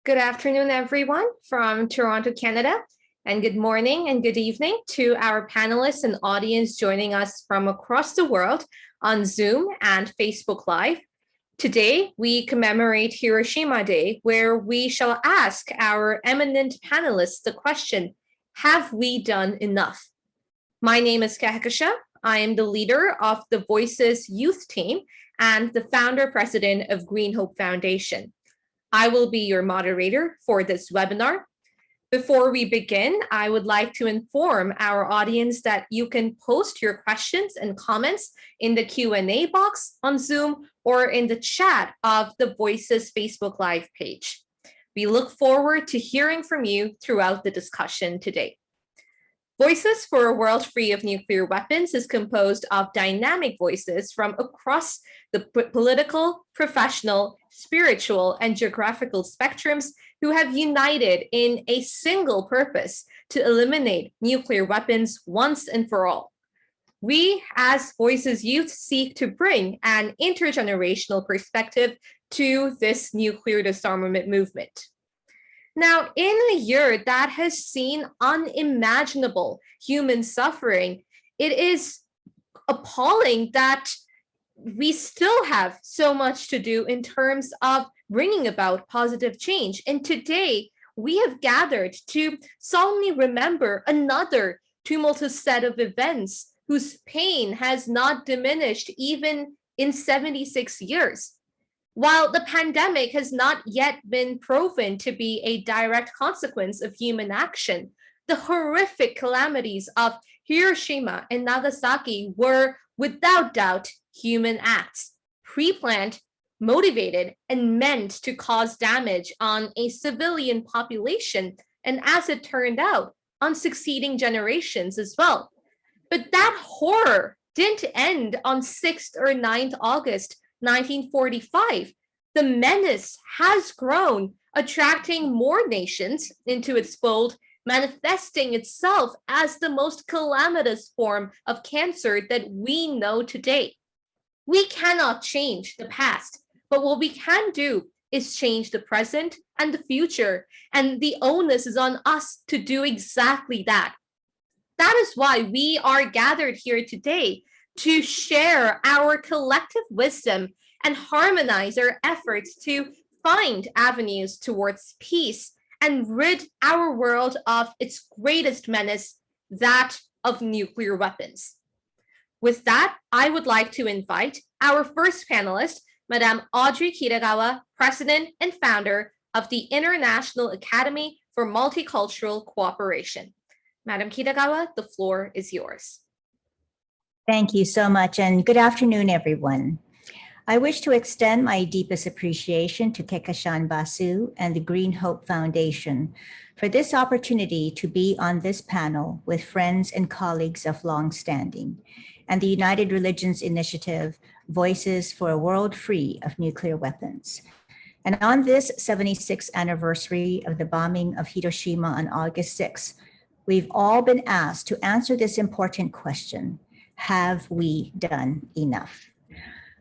Good afternoon, everyone from Toronto, Canada, and good morning and good evening to our panelists and audience joining us from across the world on Zoom and Facebook Live. Today, we commemorate Hiroshima Day, where we shall ask our eminent panelists the question, have we done enough? My name is Kehkashan. I am the leader of the Voices Youth Team and the founder president of Green Hope Foundation. I will be your moderator for this webinar. Before we begin, I would like to inform our audience that you can post your questions and comments in the Q&A box on Zoom or in the chat of the Voices Facebook Live page. We look forward to hearing from you throughout the discussion today. Voices for a World Free of Nuclear Weapons is composed of dynamic voices from across the political, professional, spiritual, and geographical spectrums who have united in a single purpose to eliminate nuclear weapons once and for all. We, as Voices Youth, seek to bring an intergenerational perspective to this nuclear disarmament movement. Now, in a year that has seen unimaginable human suffering, it is appalling that we still have so much to do in terms of bringing about positive change. And today, we have gathered to solemnly remember another tumultuous set of events whose pain has not diminished even in 76 years. While the pandemic has not yet been proven to be a direct consequence of human action, the horrific calamities of Hiroshima and Nagasaki were without doubt human acts, pre-planned, motivated, and meant to cause damage on a civilian population, and as it turned out, on succeeding generations as well. But that horror didn't end on 6th or 9th August 1945, the menace has grown, attracting more nations into its fold, manifesting itself as the most calamitous form of cancer that we know today. We cannot change the past, but what we can do is change the present and the future, and the onus is on us to do exactly that. That is why we are gathered here today, to share our collective wisdom and harmonize our efforts to find avenues towards peace and rid our world of its greatest menace, that of nuclear weapons. With that, I would like to invite our first panelist, Madame Audrey Kitagawa, President and founder of the International Academy for Multicultural Cooperation. Madame Kitagawa, the floor is yours. Thank you so much, and good afternoon, everyone. I wish to extend my deepest appreciation to Kehkashan Basu and the Green Hope Foundation for this opportunity to be on this panel with friends and colleagues of long standing, and the United Religions Initiative, Voices for a World Free of Nuclear Weapons. And on this 76th anniversary of the bombing of Hiroshima on August 6th, we've all been asked to answer this important question: have we done enough?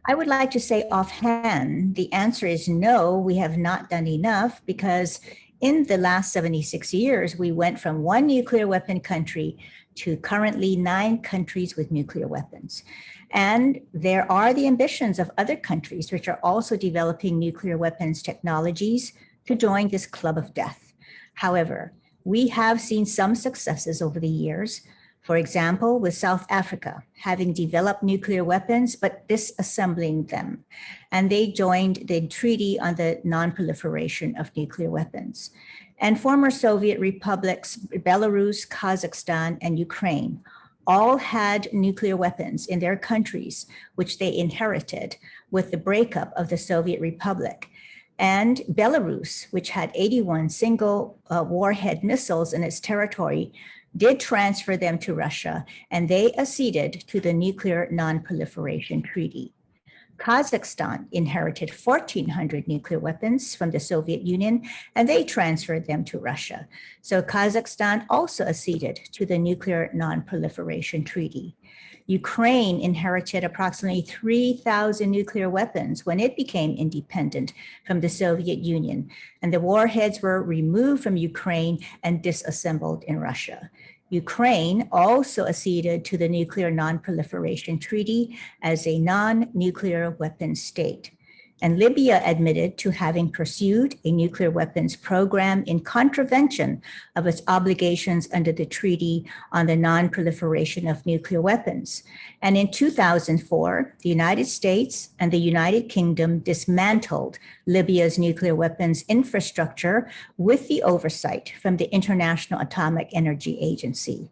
I would like to say offhand, the answer is no, we have not done enough, because in the last 76 years, we went from one nuclear weapon country to currently 9 countries with nuclear weapons. And there are the ambitions of other countries which are also developing nuclear weapons technologies to join this club of death. However, we have seen some successes over the years. For example, with South Africa having developed nuclear weapons, but disassembling them. And they joined the Treaty on the Non-Proliferation of Nuclear Weapons. And former Soviet republics, Belarus, Kazakhstan, and Ukraine, all had nuclear weapons in their countries, which they inherited with the breakup of the Soviet Republic. And Belarus, which had 81 single warhead missiles in its territory, did transfer them to Russia, and they acceded to the Nuclear Non-Proliferation Treaty. Kazakhstan inherited 1,400 nuclear weapons from the Soviet Union, and they transferred them to Russia. So Kazakhstan also acceded to the Nuclear Non-Proliferation Treaty. Ukraine inherited approximately 3,000 nuclear weapons when it became independent from the Soviet Union, and the warheads were removed from Ukraine and disassembled in Russia. Ukraine also acceded to the Nuclear Non-Proliferation Treaty as a non-nuclear weapon state. And Libya admitted to having pursued a nuclear weapons program in contravention of its obligations under the Treaty on the Non-Proliferation of Nuclear Weapons. And in 2004, the United States and the United Kingdom dismantled Libya's nuclear weapons infrastructure with the oversight from the International Atomic Energy Agency.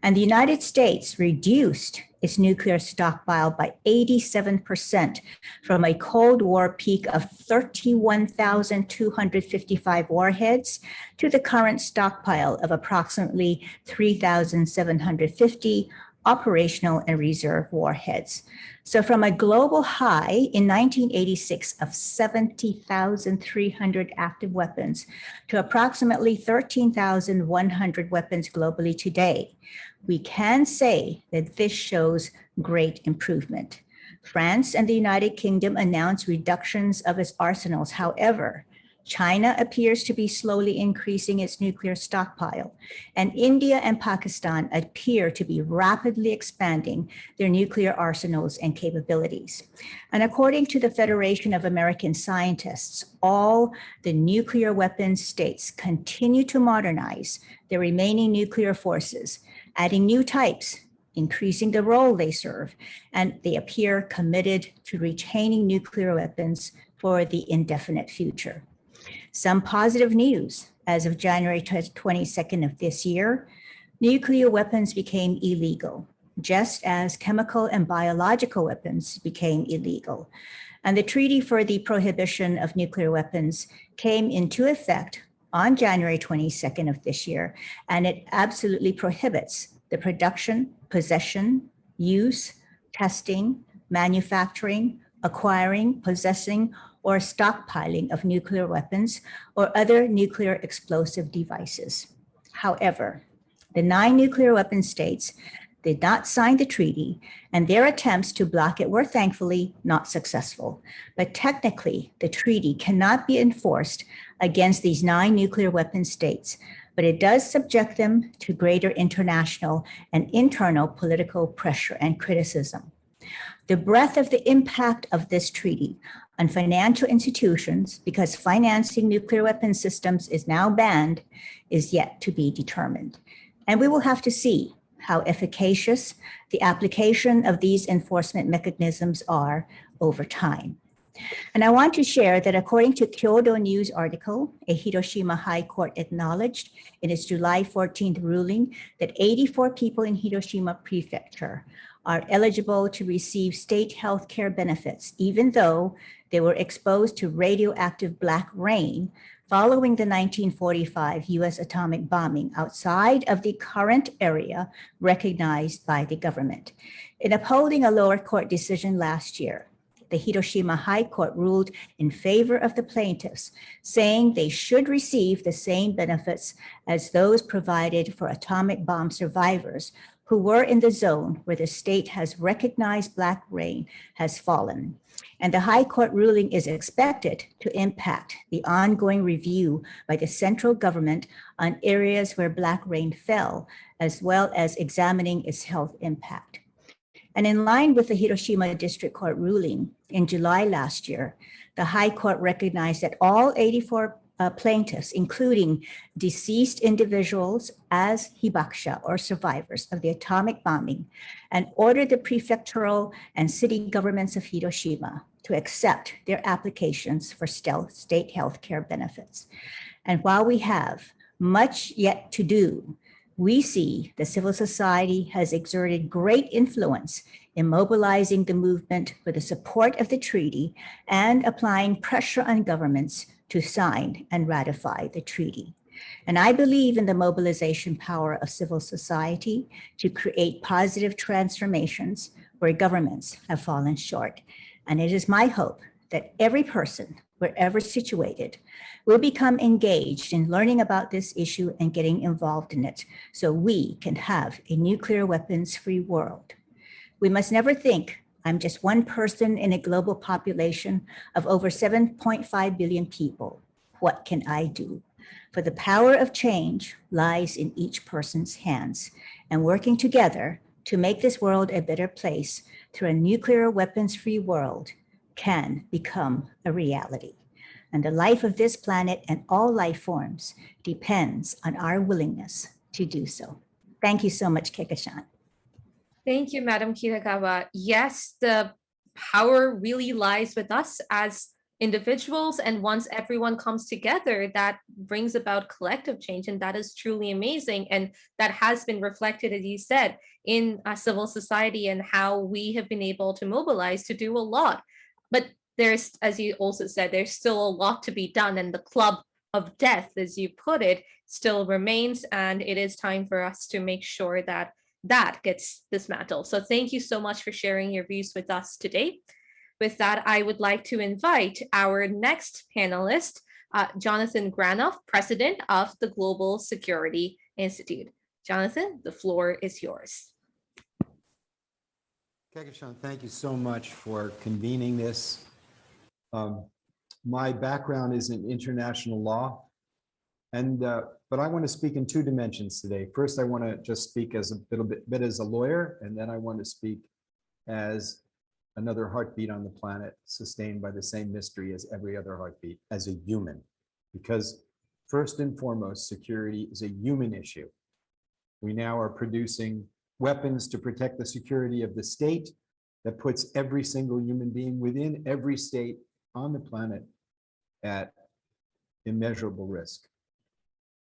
And the United States reduced its nuclear stockpile by 87% from a Cold War peak of 31,255 warheads to the current stockpile of approximately 3,750 operational and reserve warheads. So from a global high in 1986 of 70,300 active weapons to approximately 13,100 weapons globally today, we can say that this shows great improvement. France and the United Kingdom announced reductions of its arsenals. However, China appears to be slowly increasing its nuclear stockpile, and India and Pakistan appear to be rapidly expanding their nuclear arsenals and capabilities. And according to the Federation of American Scientists, all the nuclear weapons states continue to modernize their remaining nuclear forces, adding new types, increasing the role they serve, and they appear committed to retaining nuclear weapons for the indefinite future. Some positive news: as of January 22nd of this year, nuclear weapons became illegal, just as chemical and biological weapons became illegal. And the Treaty for the Prohibition of Nuclear Weapons came into effect on January 22nd of this year, and it absolutely prohibits the production, possession, use, testing, manufacturing, acquiring, possessing, or stockpiling of nuclear weapons or other nuclear explosive devices. However, the 9 nuclear weapon states did not sign the treaty, and their attempts to block it were thankfully not successful. But technically, the treaty cannot be enforced against these 9 nuclear weapon states, but it does subject them to greater international and internal political pressure and criticism. The breadth of the impact of this treaty on financial institutions, because financing nuclear weapon systems is now banned, is yet to be determined. And we will have to see how efficacious the application of these enforcement mechanisms are over time. And I want to share that according to Kyodo News article, a Hiroshima High Court acknowledged in its July 14th ruling that 84 people in Hiroshima Prefecture are eligible to receive state health care benefits, even though they were exposed to radioactive black rain following the 1945 US atomic bombing outside of the current area recognized by the government. In upholding a lower court decision last year, the Hiroshima High Court ruled in favor of the plaintiffs, saying they should receive the same benefits as those provided for atomic bomb survivors who were in the zone where the state has recognized black rain has fallen. And the High Court ruling is expected to impact the ongoing review by the central government on areas where black rain fell, as well as examining its health impact. And in line with the Hiroshima District Court ruling in July last year, the High Court recognized that all 84 plaintiffs, including deceased individuals as hibakusha or survivors of the atomic bombing, and ordered the prefectural and city governments of Hiroshima to accept their applications for state health care benefits. And while we have much yet to do, we see the civil society has exerted great influence in mobilizing the movement for the support of the treaty and applying pressure on governments to sign and ratify the treaty. And I believe in the mobilization power of civil society to create positive transformations where governments have fallen short. And it is my hope that every person, wherever situated, will become engaged in learning about this issue and getting involved in it so we can have a nuclear weapons-free world. We must never think, I'm just one person in a global population of over 7.5 billion people. What can I do? For the power of change lies in each person's hands, and working together to make this world a better place through a nuclear weapons-free world can become a reality. And the life of this planet and all life forms depends on our willingness to do so. Thank you so much, Kehkashan. Thank you, Madam Kitagawa. Yes, the power really lies with us as individuals, and once everyone comes together, that brings about collective change, and that is truly amazing. And that has been reflected, as you said, in civil society and how we have been able to mobilize to do a lot. But there's, as you also said, there's still a lot to be done, and the club of death, as you put it, still remains, and it is time for us to make sure that that gets dismantled. So thank you so much for sharing your views with us today. With that, I would like to invite our next panelist, Jonathan Granoff, President of the Global Security Institute. Jonathan, the floor is yours. Kehkashan, thank you so much for convening this. My background is in international law, but I want to speak in two dimensions today. First, I want to just speak as a bit as a lawyer, and then I want to speak as another heartbeat on the planet, sustained by the same mystery as every other heartbeat, as a human. Because first and foremost, security is a human issue. We now are producing weapons to protect the security of the state that puts every single human being within every state on the planet at immeasurable risk.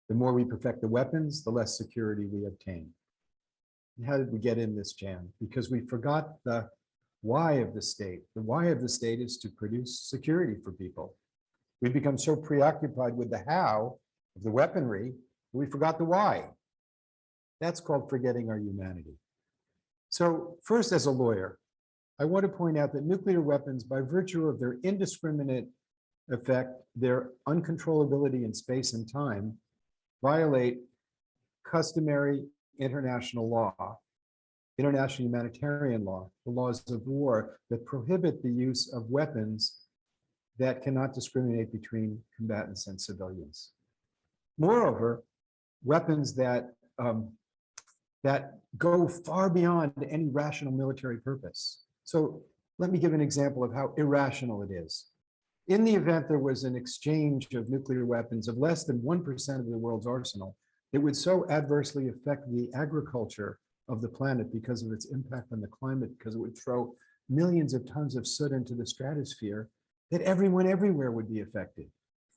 The more we perfect the weapons, the less security we obtain. And how did we get in this jam? Because we forgot the why of the state. The why of the state is to produce security for people. We become so preoccupied with the how of the weaponry, we forgot the why. That's called forgetting our humanity. So first, as a lawyer, I want to point out that nuclear weapons, by virtue of their indiscriminate effect, their uncontrollability in space and time, violate customary international law, international humanitarian law, the laws of war that prohibit the use of weapons that cannot discriminate between combatants and civilians. Moreover, weapons that go far beyond any rational military purpose. So let me give an example of how irrational it is. In the event there was an exchange of nuclear weapons of less than 1% of the world's arsenal, it would so adversely affect the agriculture of the planet because of its impact on the climate, because it would throw millions of tons of soot into the stratosphere, that everyone everywhere would be affected,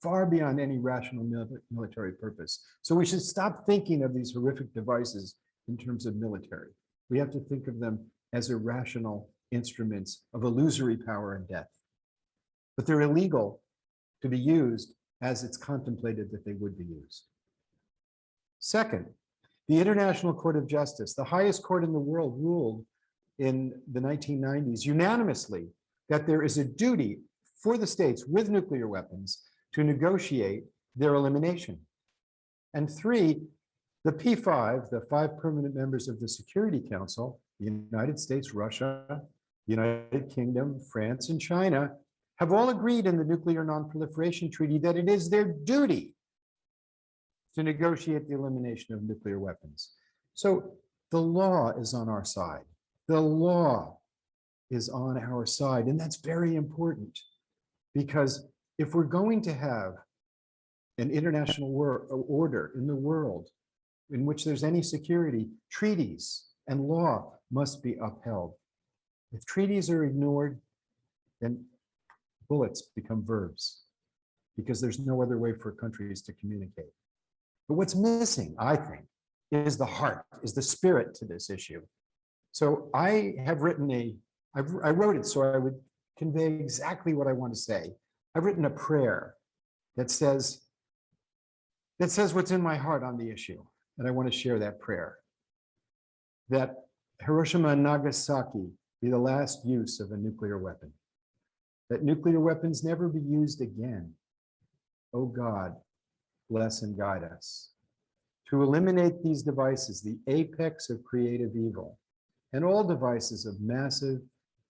far beyond any rational military purpose. So we should stop thinking of these horrific devices in terms of military. We have to think of them as irrational instruments of illusory power and death. But they're illegal to be used as it's contemplated that they would be used. Second, the International Court of Justice, the highest court in the world, ruled in the 1990s unanimously that there is a duty for the states with nuclear weapons to negotiate their elimination. And three, the P5, the 5 permanent members of the Security Council, the United States, Russia, the United Kingdom, France, and China, have all agreed in the Nuclear Non-Proliferation Treaty that it is their duty to negotiate the elimination of nuclear weapons. So the law is on our side. The law is on our side, and that's very important, because if we're going to have an international order in the world in which there's any security, treaties and law must be upheld. If treaties are ignored, then bullets become verbs, because there's no other way for countries to communicate. But what's missing, I think, is the heart, is the spirit to this issue. So I have written I wrote it so I would convey exactly what I want to say. I've written a prayer that says what's in my heart on the issue, and I want to share that prayer. That Hiroshima and Nagasaki be the last use of a nuclear weapon. That nuclear weapons never be used again. Oh God, bless and guide us. To eliminate these devices, the apex of creative evil, and all devices of massive,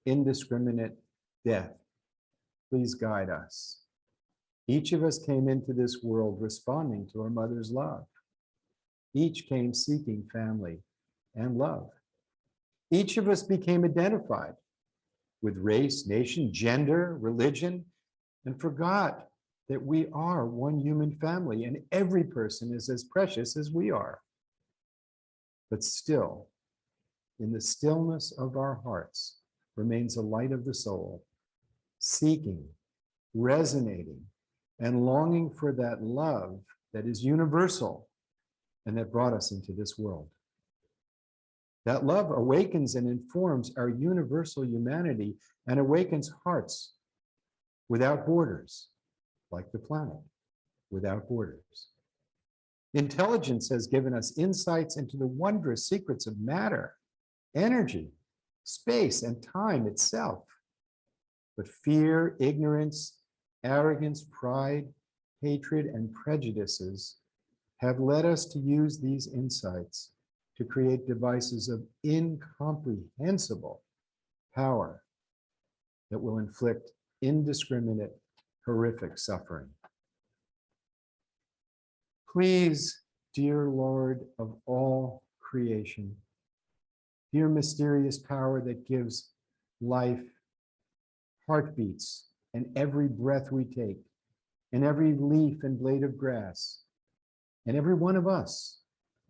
indiscriminate death. Please guide us. Each of us came into this world responding to our mother's love. Each came seeking family and love. Each of us became identified with race, nation, gender, religion, and forgot that we are one human family and every person is as precious as we are. But still, in the stillness of our hearts remains a light of the soul, seeking, resonating, and longing for that love that is universal and that brought us into this world. That love awakens and informs our universal humanity and awakens hearts without borders, like the planet, without borders. Intelligence has given us insights into the wondrous secrets of matter, energy, space, and time itself. But fear, ignorance, arrogance, pride, hatred, and prejudices have led us to use these insights to create devices of incomprehensible power that will inflict indiscriminate, horrific suffering. Please, dear Lord of all creation, dear mysterious power that gives life, heartbeats, and every breath we take, and every leaf and blade of grass, and every one of us,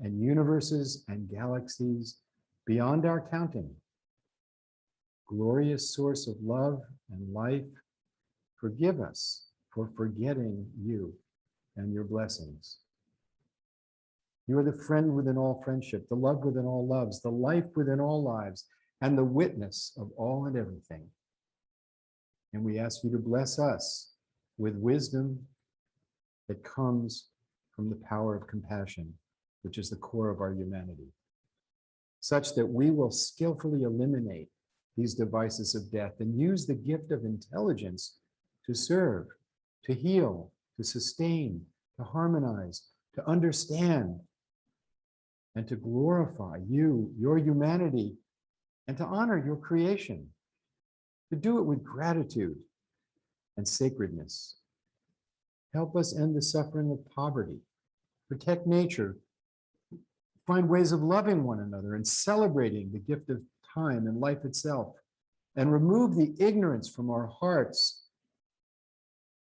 and universes and galaxies beyond our counting. Glorious source of love and life, forgive us for forgetting you and your blessings. You are the friend within all friendship, the love within all loves, the life within all lives, and the witness of all and everything. And we ask you to bless us with wisdom that comes from the power of compassion, which is the core of our humanity, such that we will skillfully eliminate these devices of death and use the gift of intelligence to serve, to heal, to sustain, to harmonize, to understand, and to glorify you, your humanity, and to honor your creation, to do it with gratitude and sacredness. Help us end the suffering of poverty, protect nature, find ways of loving one another and celebrating the gift of time and life itself, and remove the ignorance from our hearts.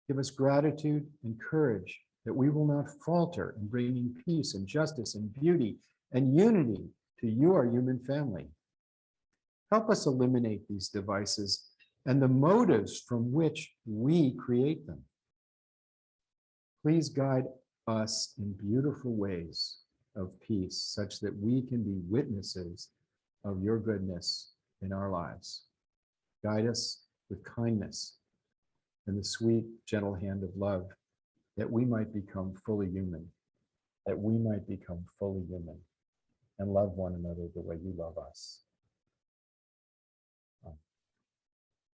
Give us gratitude and courage that we will not falter in bringing peace and justice and beauty and unity to your human family. Help us eliminate these devices and the motives from which we create them. Please guide us in beautiful ways of peace, such that we can be witnesses of your goodness in our lives. Guide us with kindness and the sweet, gentle hand of love, that we might become fully human, that we might become fully human and love one another the way you love us.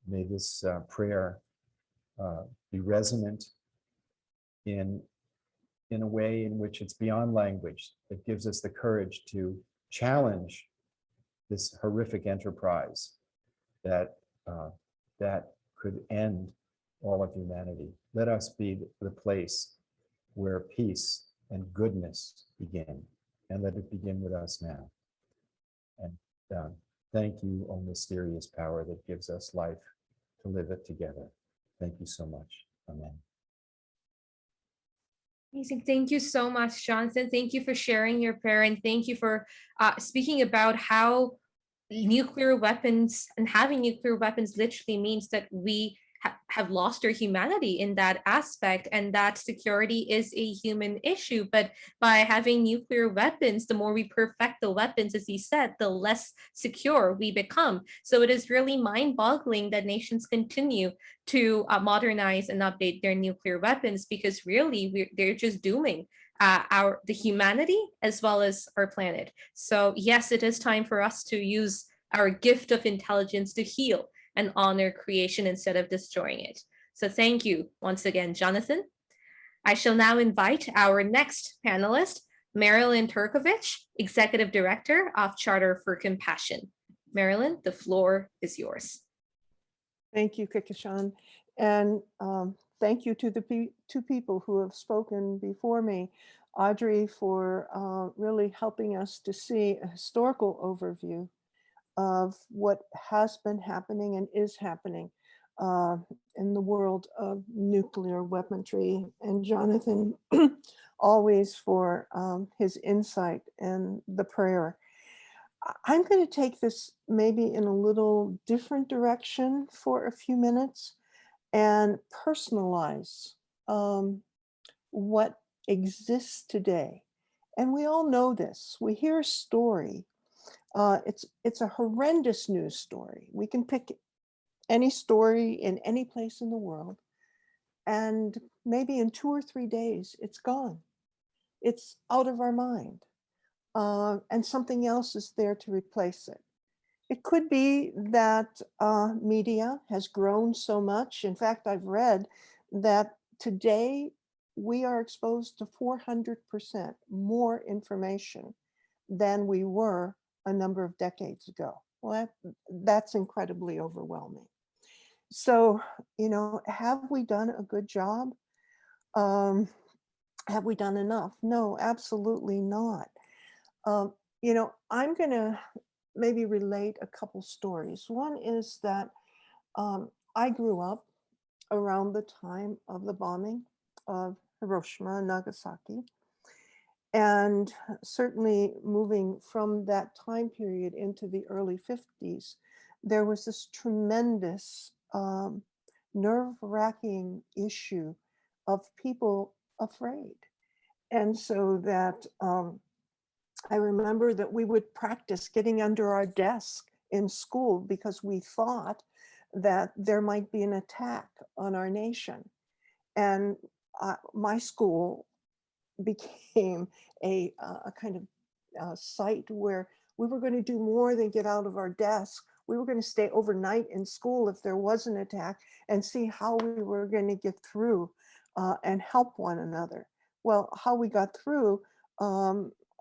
May this prayer be resonant in a way in which it's beyond language, that gives us the courage to challenge this horrific enterprise that could end all of humanity. Let us be the place where peace and goodness begin, and let it begin with us now. And thank you, O mysterious power that gives us life to live it together. Thank you so much. Amen. Amazing. Thank you so much, Jonathan. Thank you for sharing your prayer, and thank you for speaking about how nuclear weapons and having nuclear weapons literally means that we have lost our humanity in that aspect, and that security is a human issue. But by having nuclear weapons, the more we perfect the weapons, as he said, the less secure we become. So it is really mind-boggling that nations continue to modernize and update their nuclear weapons, because really they're just dooming the humanity as well as our planet. So yes, it is time for us to use our gift of intelligence to heal and honor creation instead of destroying it. So thank you once again, Jonathan. I shall now invite our next panelist, Marilyn Turkovich, Executive Director of Charter for Compassion. Marilyn, the floor is yours. Thank you, Kehkashan. And thank you to the two people who have spoken before me. Audrey for really helping us to see a historical overview of what has been happening and is happening in the world of nuclear weaponry. And Jonathan, always for his insight and the prayer. I'm going to take this maybe in a little different direction for a few minutes and personalize what exists today. And we all know this. We hear a story. It's a horrendous news story. We can pick any story in any place in the world, and maybe in 2 or 3 days, it's gone. It's out of our mind. And something else is there to replace it. It could be that media has grown so much. In fact, I've read that today we are exposed to 400% more information than we were a number of decades ago. Well, that's incredibly overwhelming. So, you know, have we done a good job? Have we done enough? No, absolutely not. You know, I'm going to maybe relate a couple stories. One is that I grew up around the time of the bombing of Hiroshima and Nagasaki. And certainly moving from that time period into the early 50s, there was this tremendous nerve-wracking issue of people afraid. And so that I remember that we would practice getting under our desk in school because we thought that there might be an attack on our nation. And my school became a kind of site where we were going to do more than get out of our desk. We were going to stay overnight in school if there was an attack and see how we were going to get through and help one another. Well, how we got through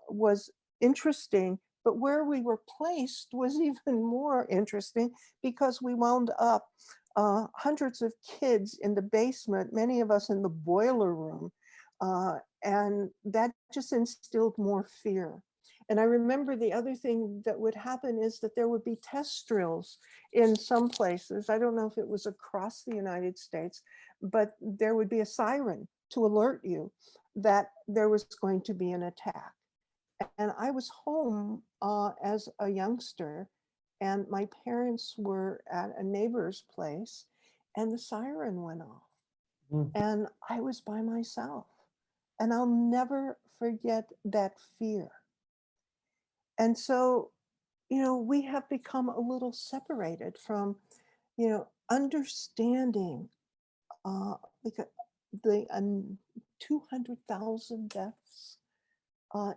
was interesting, but where we were placed was even more interesting because we wound up hundreds of kids in the basement, many of us in the boiler room, and that just instilled more fear. And I remember the other thing that would happen is that there would be test drills in some places. I don't know if it was across the United States, but there would be a siren to alert you that there was going to be an attack. And I was home as a youngster, and my parents were at a neighbor's place, and the siren went off. And I was by myself. And I'll never forget that fear. And so, you know, we have become a little separated from, you know, understanding the 200,000 deaths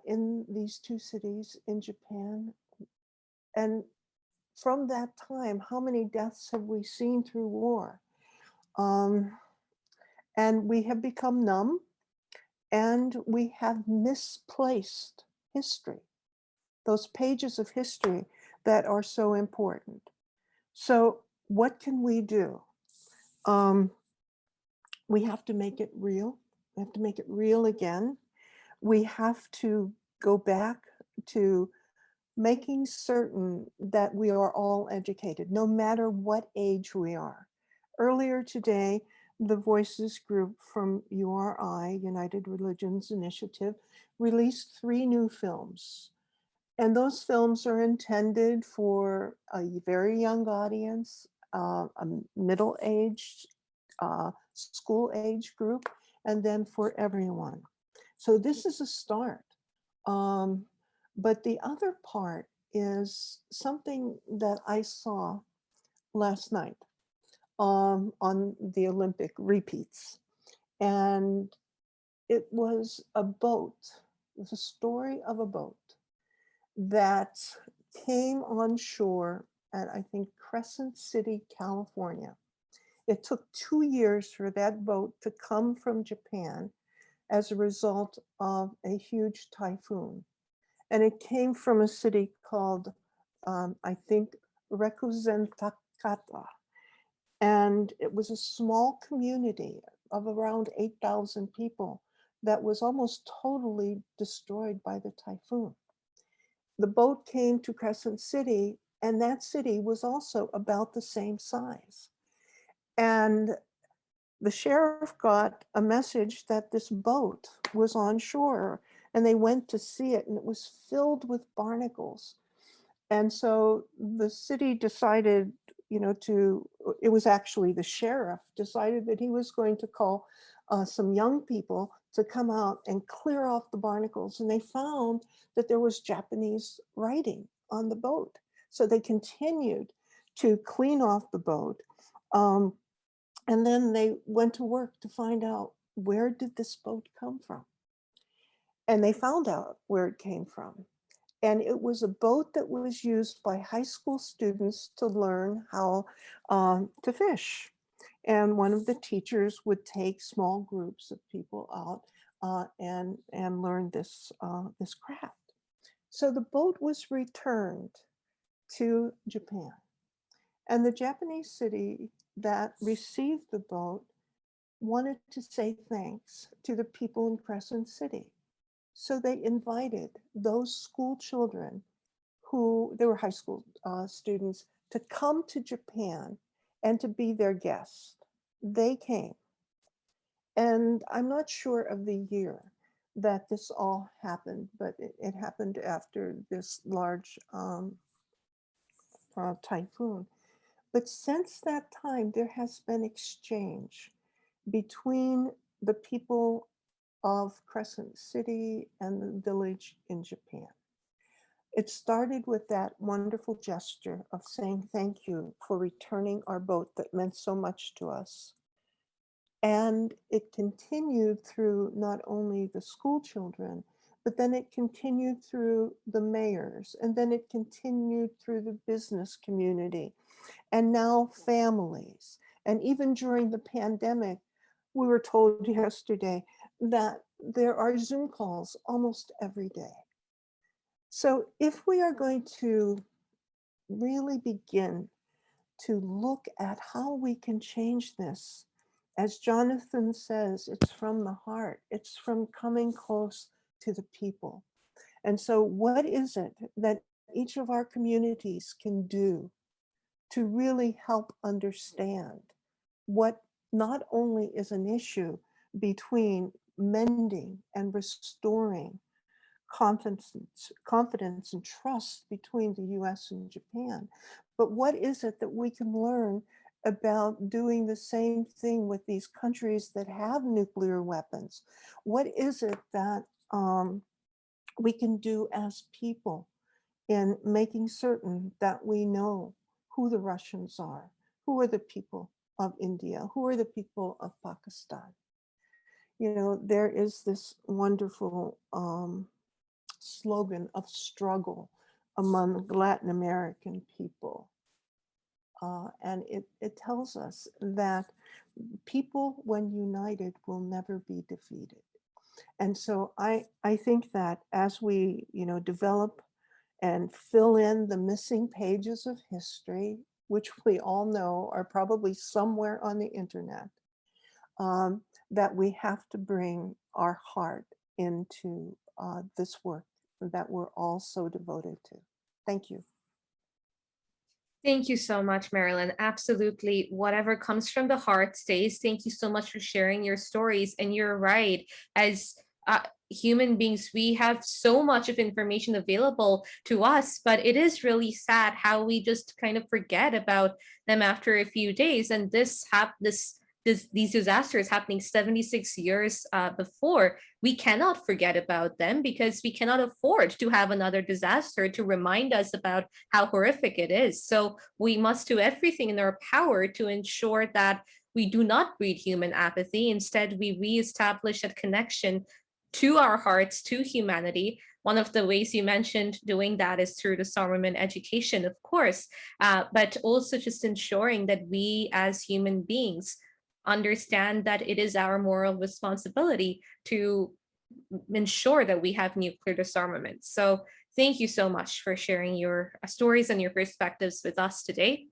in these two cities in Japan. And from that time, how many deaths have we seen through war? And we have become numb, and we have misplaced history, those pages of history that are so important. So what can we do? We have to make it real. We have to make it real again. We have to go back to making certain that we are all educated, no matter what age we are. Earlier today, the Voices group from URI, United Religions Initiative, released 3 new films. And those films are intended for a very young audience, a middle-aged, school age group, and then for everyone. So this is a start. But the other part is something that I saw last night on the Olympic repeats. And it was a boat, it was a story of a boat that came on shore at, I think, Crescent City, California. It took 2 years for that boat to come from Japan as a result of a huge typhoon. And it came from a city called I think, Rekuzentakata. And it was a small community of around 8,000 people that was almost totally destroyed by the typhoon. The boat came to Crescent City, and that city was also about the same size. And the sheriff got a message that this boat was on shore, and they went to see it, and it was filled with barnacles. And so the city decided, it was actually the sheriff decided that he was going to call some young people to come out and clear off the barnacles. And they found that there was Japanese writing on the boat. So they continued to clean off the boat. And then they went to work to find out, where did this boat come from? And they found out where it came from. And it was a boat that was used by high school students to learn how to fish. And one of the teachers would take small groups of people out and learn this craft. So the boat was returned to Japan. And the Japanese city that received the boat wanted to say thanks to the people in Crescent City. So they invited those school children they were high school students, to come to Japan and to be their guests. They came. And I'm not sure of the year that this all happened, but it happened after this large typhoon. But since that time, there has been exchange between the people of Crescent City and the village in Japan. It started with that wonderful gesture of saying thank you for returning our boat that meant so much to us. And it continued through not only the school children, but then it continued through the mayors, and then it continued through the business community, and now families. And even during the pandemic, we were told yesterday that there are Zoom calls almost every day. So if we are going to really begin to look at how we can change this, as Jonathan says, it's from the heart, it's from coming close to the people. And so what is it that each of our communities can do to really help understand what not only is an issue between mending and restoring confidence and trust between the US and Japan, but what is it that we can learn about doing the same thing with these countries that have nuclear weapons? What is it that we can do as people in making certain that we know who the Russians are, who are the people of India, who are the people of Pakistan? There is this wonderful slogan of struggle among Latin American people. And it tells us that people, when united, will never be defeated. And so I think that as we develop and fill in the missing pages of history, which we all know are probably somewhere on the internet, that we have to bring our heart into this work that we're all so devoted to. Thank you. Thank you so much, Marilyn. Absolutely. Whatever comes from the heart stays. Thank you so much for sharing your stories. And you're right. As human beings, we have so much of information available to us, but it is really sad how we just kind of forget about them after a few days. And these disasters happening 76 years before, we cannot forget about them because we cannot afford to have another disaster to remind us about how horrific it is. So we must do everything in our power to ensure that we do not breed human apathy. Instead, we reestablish that connection to our hearts, to humanity. One of the ways you mentioned doing that is through disarmament education, of course, but also just ensuring that we as human beings understand that it is our moral responsibility to ensure that we have nuclear disarmament. So Thank you so much for sharing your stories and your perspectives with us today.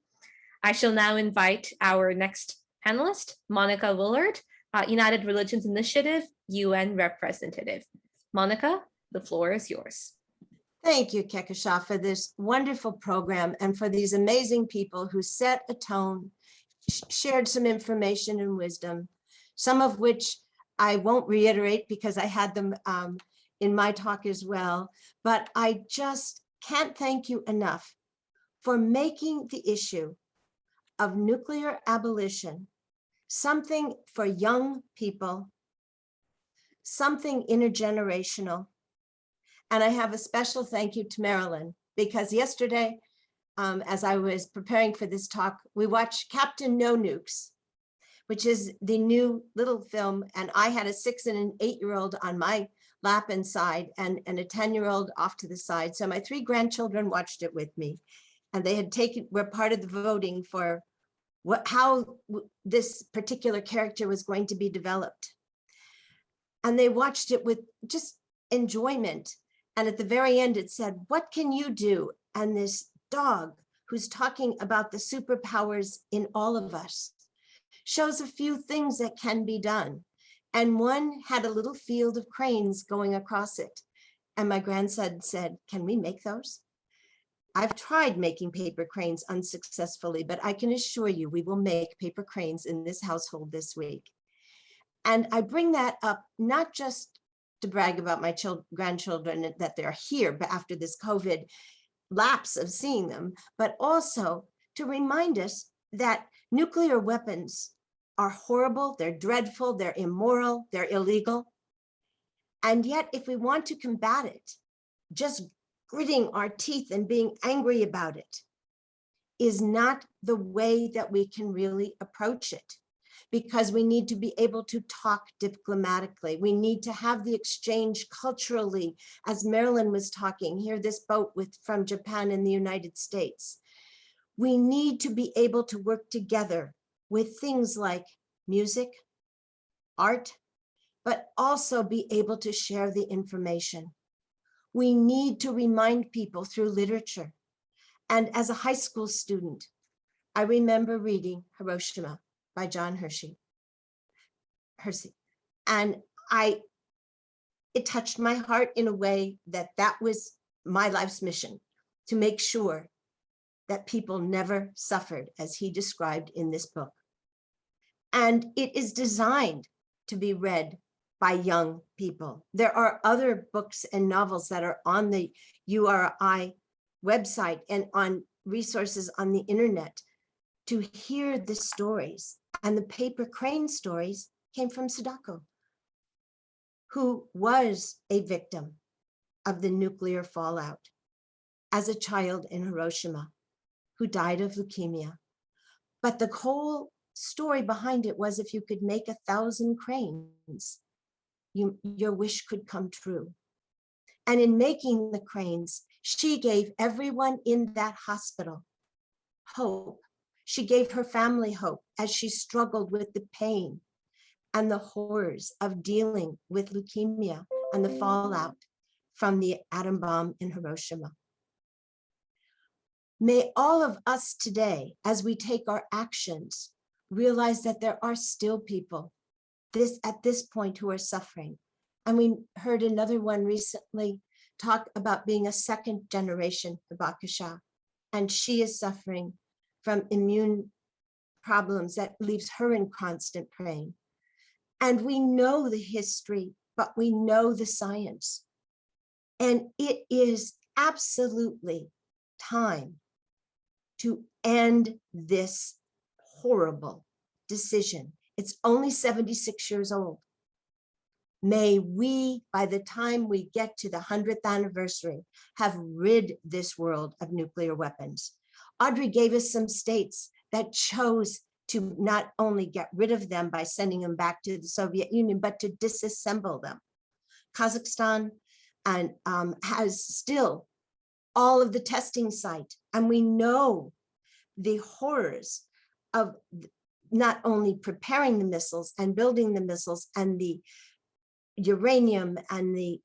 I shall now invite our next panelist, Monica Willard, United Religions Initiative, UN representative. Monica, the floor is yours. Thank you, Kehkashan, for this wonderful program and for these amazing people who set a tone, shared some information and wisdom, some of which I won't reiterate because I had them in my talk as well, but I just can't thank you enough for making the issue of nuclear abolition something for young people, something intergenerational. And I have a special thank you to Marilyn, because yesterday, as I was preparing for this talk, we watched Captain No Nukes, which is the new little film. And I had a 6 and an 8-year-old on my lap inside and a 10-year-old off to the side. So my 3 grandchildren watched it with me, and they had were part of the voting for how this particular character was going to be developed. And they watched it with just enjoyment. And at the very end, it said, "What can you do?" And this dog, who's talking about the superpowers in all of us, shows a few things that can be done. And one had a little field of cranes going across it. And my grandson said, "Can we make those?" I've tried making paper cranes unsuccessfully, but I can assure you we will make paper cranes in this household this week. And I bring that up not just to brag about my grandchildren that they're here, but after this COVID lapse of seeing them, but also to remind us that nuclear weapons are horrible, they're dreadful, they're immoral, they're illegal. And yet, if we want to combat it, just gritting our teeth and being angry about it is not the way that we can really approach it, because we need to be able to talk diplomatically. We need to have the exchange culturally, as Marilyn was talking here, this boat from Japan and the United States. We need to be able to work together with things like music, art, but also be able to share the information. We need to remind people through literature. And as a high school student, I remember reading Hiroshima by John Hersey. And it touched my heart in a way that was my life's mission, to make sure that people never suffered as he described in this book. And it is designed to be read by young people. There are other books and novels that are on the URI website and on resources on the internet to hear the stories. And the paper crane stories came from Sadako, who was a victim of the nuclear fallout as a child in Hiroshima, who died of leukemia. But the whole story behind it was, if you could make 1,000 cranes, your wish could come true. And in making the cranes, she gave everyone in that hospital hope. She gave her family hope as she struggled with the pain and the horrors of dealing with leukemia and the fallout from the atom bomb in Hiroshima. May all of us today, as we take our actions, realize that there are still people at this point who are suffering. And we heard another one recently talk about being a 2nd generation Hibakusha, and she is suffering from immune problems that leaves her in constant pain. And we know the history, but we know the science. And it is absolutely time to end this horrible decision. It's only 76 years old. May we, by the time we get to the 100th anniversary, have rid this world of nuclear weapons. Audrey gave us some states that chose to not only get rid of them by sending them back to the Soviet Union, but to disassemble them. Kazakhstan has still all of the testing site, and we know the horrors of not only preparing the missiles and building the missiles and the uranium and the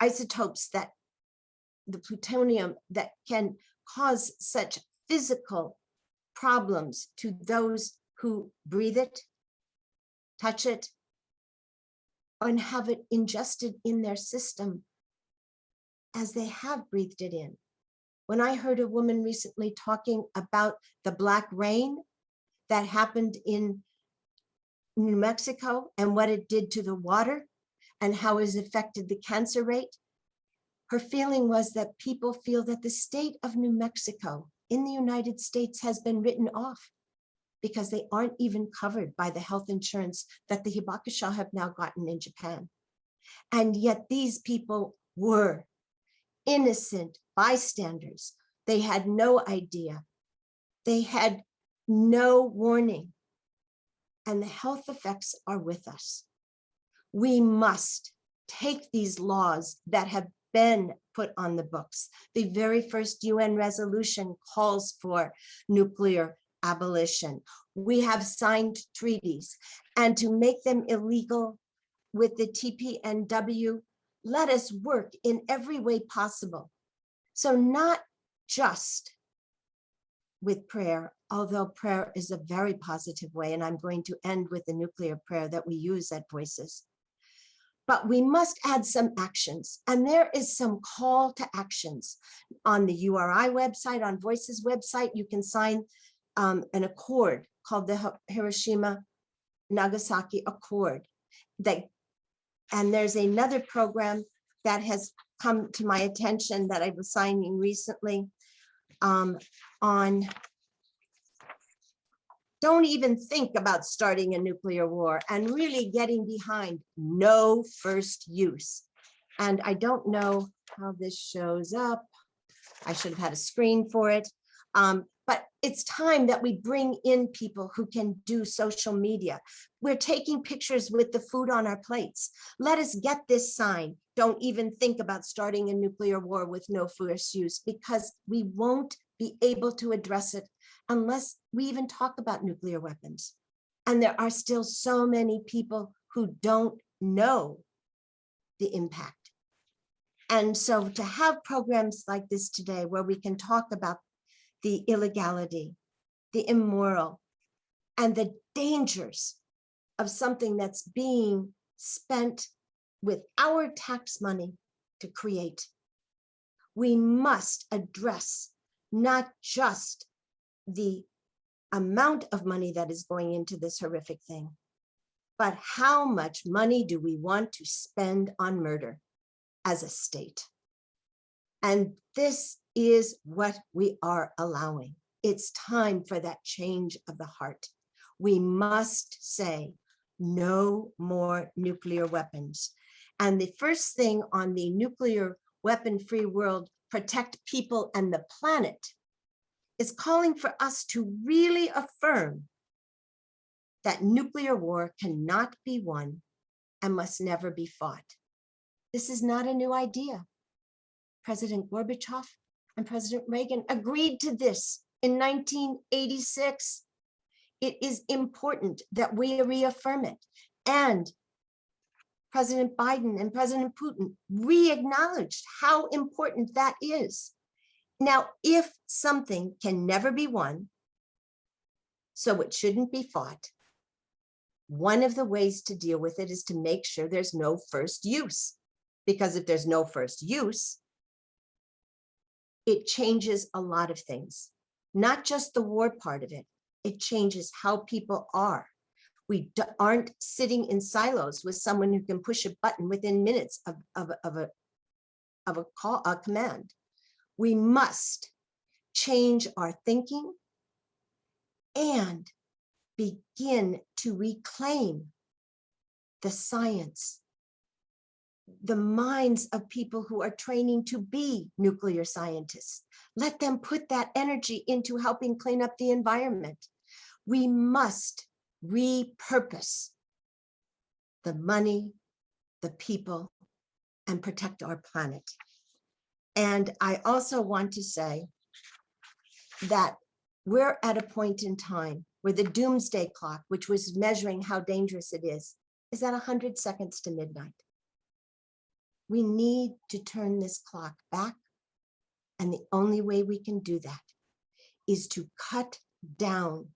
isotopes that the plutonium that can cause such physical problems to those who breathe it, touch it, and have it ingested in their system as they have breathed it in. When I heard a woman recently talking about the black rain that happened in New Mexico and what it did to the water and how it affected the cancer rate, her feeling was that people feel that the state of New Mexico in the United States has been written off because they aren't even covered by the health insurance that the Hibakusha have now gotten in Japan. And yet these people were innocent bystanders. They had no idea. They had no warning. And the health effects are with us. We must take these laws that have been put on the books. The very first UN resolution calls for nuclear abolition. We have signed treaties, and to make them illegal with the TPNW, let us work in every way possible. So not just with prayer, although prayer is a very positive way, and I'm going to end with the nuclear prayer that we use at Voices. But we must add some actions, and there is some call to actions. On the URI website, on Voices website, you can sign an accord called the Hiroshima Nagasaki Accord. And there's another program that has come to my attention that I was signing recently on don't even think about starting a nuclear war, and really getting behind no first use. And I don't know how this shows up. I should have had a screen for it. But it's time that we bring in people who can do social media. We're taking pictures with the food on our plates. Let us get this sign. Don't even think about starting a nuclear war with no first use, because we won't be able to address it unless we even talk about nuclear weapons. And there are still so many people who don't know the impact. And so to have programs like this today, where we can talk about the illegality, the immoral, and the dangers of something that's being spent with our tax money to create. We must address not just the amount of money that is going into this horrific thing, but how much money do we want to spend on murder as a state? And this is what we are allowing. It's time for that change of the heart. We must say no more nuclear weapons. And the first thing on the nuclear weapon-free world, protect people and the planet, is calling for us to really affirm that nuclear war cannot be won and must never be fought. This is not a new idea. President Gorbachev and President Reagan agreed to this in 1986. It is important that we reaffirm it. And President Biden and President Putin re-acknowledged how important that is. Now, if something can never be won, so it shouldn't be fought, one of the ways to deal with it is to make sure there's no first use. Because if there's no first use, it changes a lot of things, not just the war part of it. It changes how people are. We aren't sitting in silos with someone who can push a button within minutes of a command. We must change our thinking and begin to reclaim the science, the minds of people who are training to be nuclear scientists. Let them put that energy into helping clean up the environment. We must repurpose the money, the people, and protect our planet. And I also want to say that we're at a point in time where the doomsday clock, which was measuring how dangerous it is at 100 seconds to midnight. We need to turn this clock back And the only way we can do that is to cut down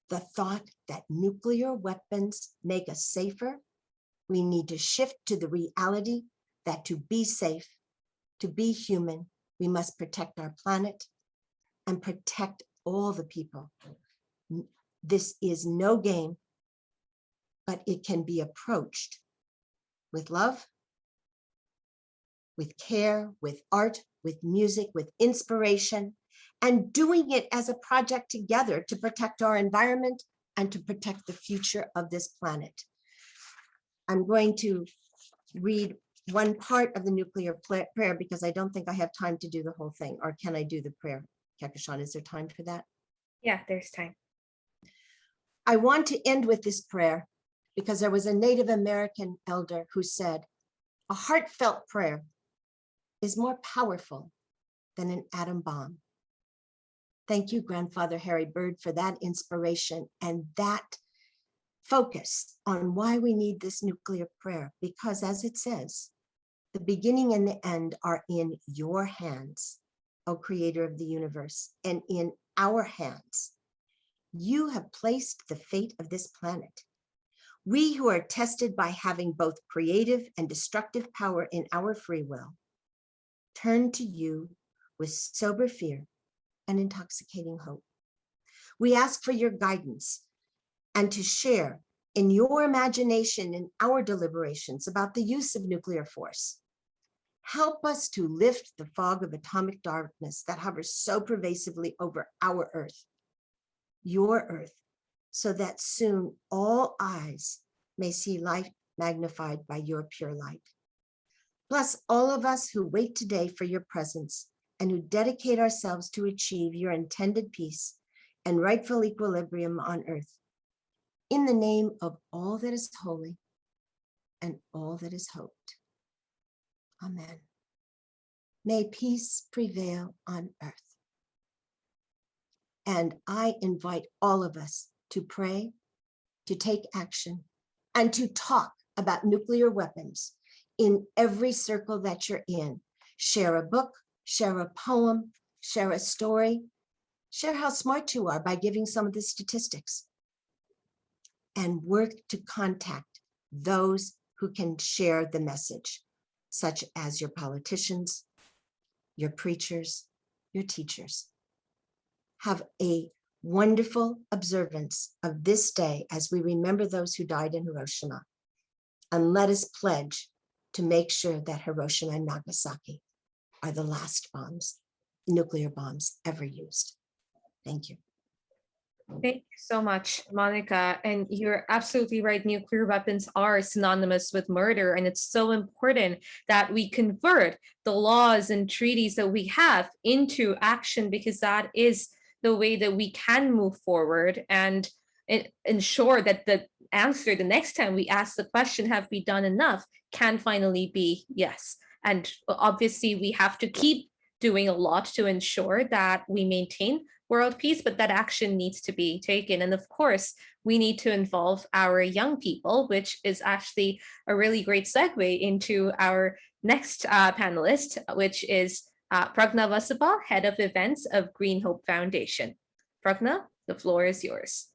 the thought that nuclear weapons make us safer. We need to shift to the reality that to be safe, to be human, we must protect our planet and protect all the people. This is no game, but it can be approached with love, with care, with art, with music, with inspiration, and doing it as a project together to protect our environment and to protect the future of this planet. I'm going to read one part of the nuclear prayer because I don't think I have time to do the whole thing. Or can I do the prayer? Kehkashan, is there time for that? Yeah, there's time. I want to end with this prayer because there was a Native American elder who said, a heartfelt prayer is more powerful than an atom bomb. Thank you, Grandfather Harry Bird, for that inspiration and that focus on why we need this nuclear prayer, because as it says, the beginning and the end are in your hands, O Creator of the universe, and in our hands. You have placed the fate of this planet. We who are tested by having both creative and destructive power in our free will, turn to you with sober fear and intoxicating hope. We ask for your guidance and to share in your imagination in our deliberations about the use of nuclear force. Help us to lift the fog of atomic darkness that hovers so pervasively over our Earth, your Earth, so that soon all eyes may see life magnified by your pure light. Bless all of us who wait today for your presence and who dedicate ourselves to achieve your intended peace and rightful equilibrium on earth. In the name of all that is holy and all that is hoped. Amen. May peace prevail on earth. And I invite all of us to pray, to take action, and to talk about nuclear weapons in every circle that you're in. Share a book, share a poem, share a story, share how smart you are by giving some of the statistics, and work to contact those who can share the message, such as your politicians, your preachers, your teachers. Have a wonderful observance of this day as we remember those who died in Hiroshima. And let us pledge to make sure that Hiroshima and Nagasaki are the last bombs, nuclear bombs ever used. Thank you. Thank you so much, Monica. And you're absolutely right. Nuclear weapons are synonymous with murder. And it's so important that we convert the laws and treaties that we have into action, because that is the way that we can move forward and ensure that the answer the next time we ask the question, have we done enough, can finally be yes. And obviously we have to keep doing a lot to ensure that we maintain world peace, but that action needs to be taken. And of course, we need to involve our young people, which is actually a really great segue into our next panelist, which is Pragna Vasupal, Head of Events of Green Hope Foundation. Pragna, the floor is yours.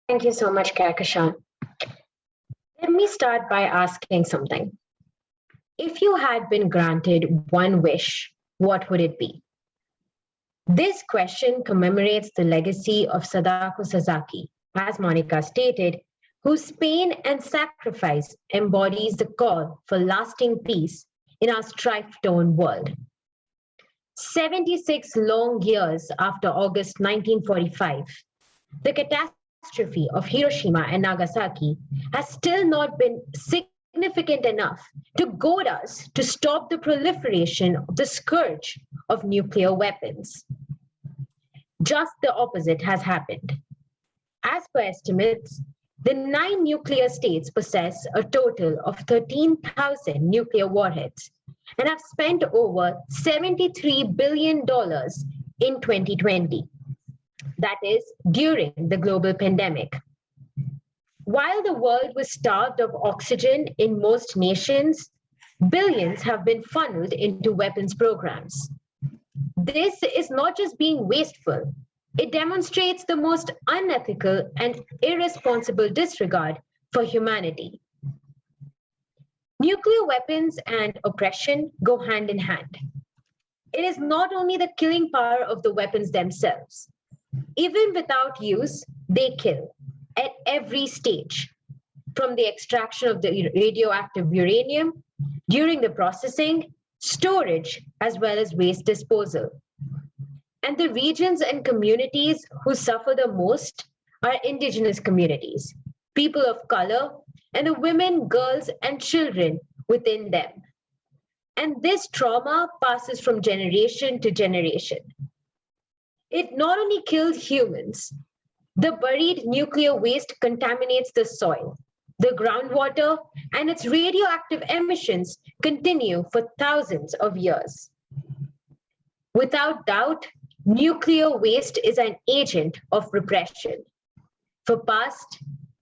Thank you so much, Kehkashan. Let me start by asking something. If you had been granted one wish, what would it be? This question commemorates the legacy of Sadako Sasaki, as Monica stated, whose pain and sacrifice embodies the call for lasting peace in our strife-torn world. 76 long years after August 1945, the catastrophe of Hiroshima and Nagasaki has still not been significant enough to goad us to stop the proliferation of the scourge of nuclear weapons. Just the opposite has happened. As per estimates, the 9 nuclear states possess a total of 13,000 nuclear warheads and have spent over $73 billion in 2020. That is, during the global pandemic. While the world was starved of oxygen in most nations, billions have been funneled into weapons programs. This is not just being wasteful, it demonstrates the most unethical and irresponsible disregard for humanity. Nuclear weapons and oppression go hand in hand. It is not only the killing power of the weapons themselves. Even without use, they kill at every stage, from the extraction of the radioactive uranium, during the processing, storage, as well as waste disposal. And the regions and communities who suffer the most are indigenous communities, people of color, and the women, girls, and children within them. And this trauma passes from generation to generation. It not only kills humans, the buried nuclear waste contaminates the soil, the groundwater, and its radioactive emissions continue for thousands of years. Without doubt, nuclear waste is an agent of repression for past,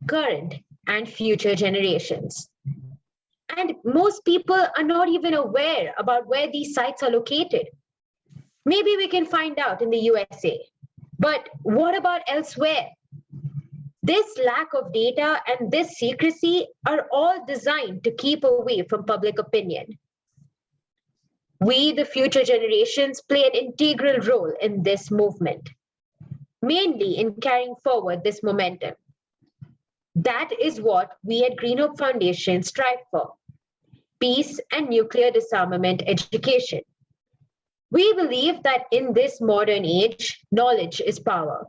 current, and future generations. And most people are not even aware about where these sites are located. Maybe we can find out in the USA, but what about elsewhere? This lack of data and this secrecy are all designed to keep away from public opinion. We, the future generations, play an integral role in this movement, mainly in carrying forward this momentum. That is what we at Granoff Foundation strive for: peace and nuclear disarmament education. We believe that in this modern age, knowledge is power.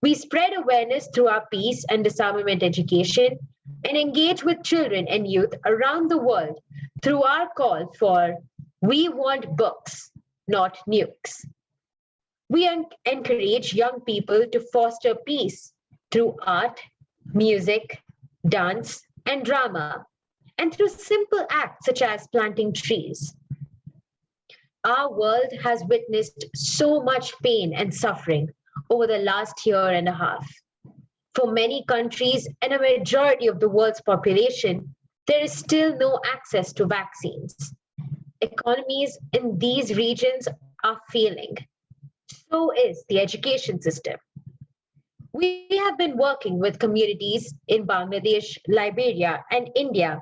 We spread awareness through our peace and disarmament education and engage with children and youth around the world through our call for "We want books, not nukes." We encourage young people to foster peace through art, music, dance, and drama, and through simple acts such as planting trees. Our world has witnessed so much pain and suffering over the last year and a half. For many countries and a majority of the world's population, there is still no access to vaccines. Economies in these regions are failing. So is the education system. We have been working with communities in Bangladesh, Liberia, and India,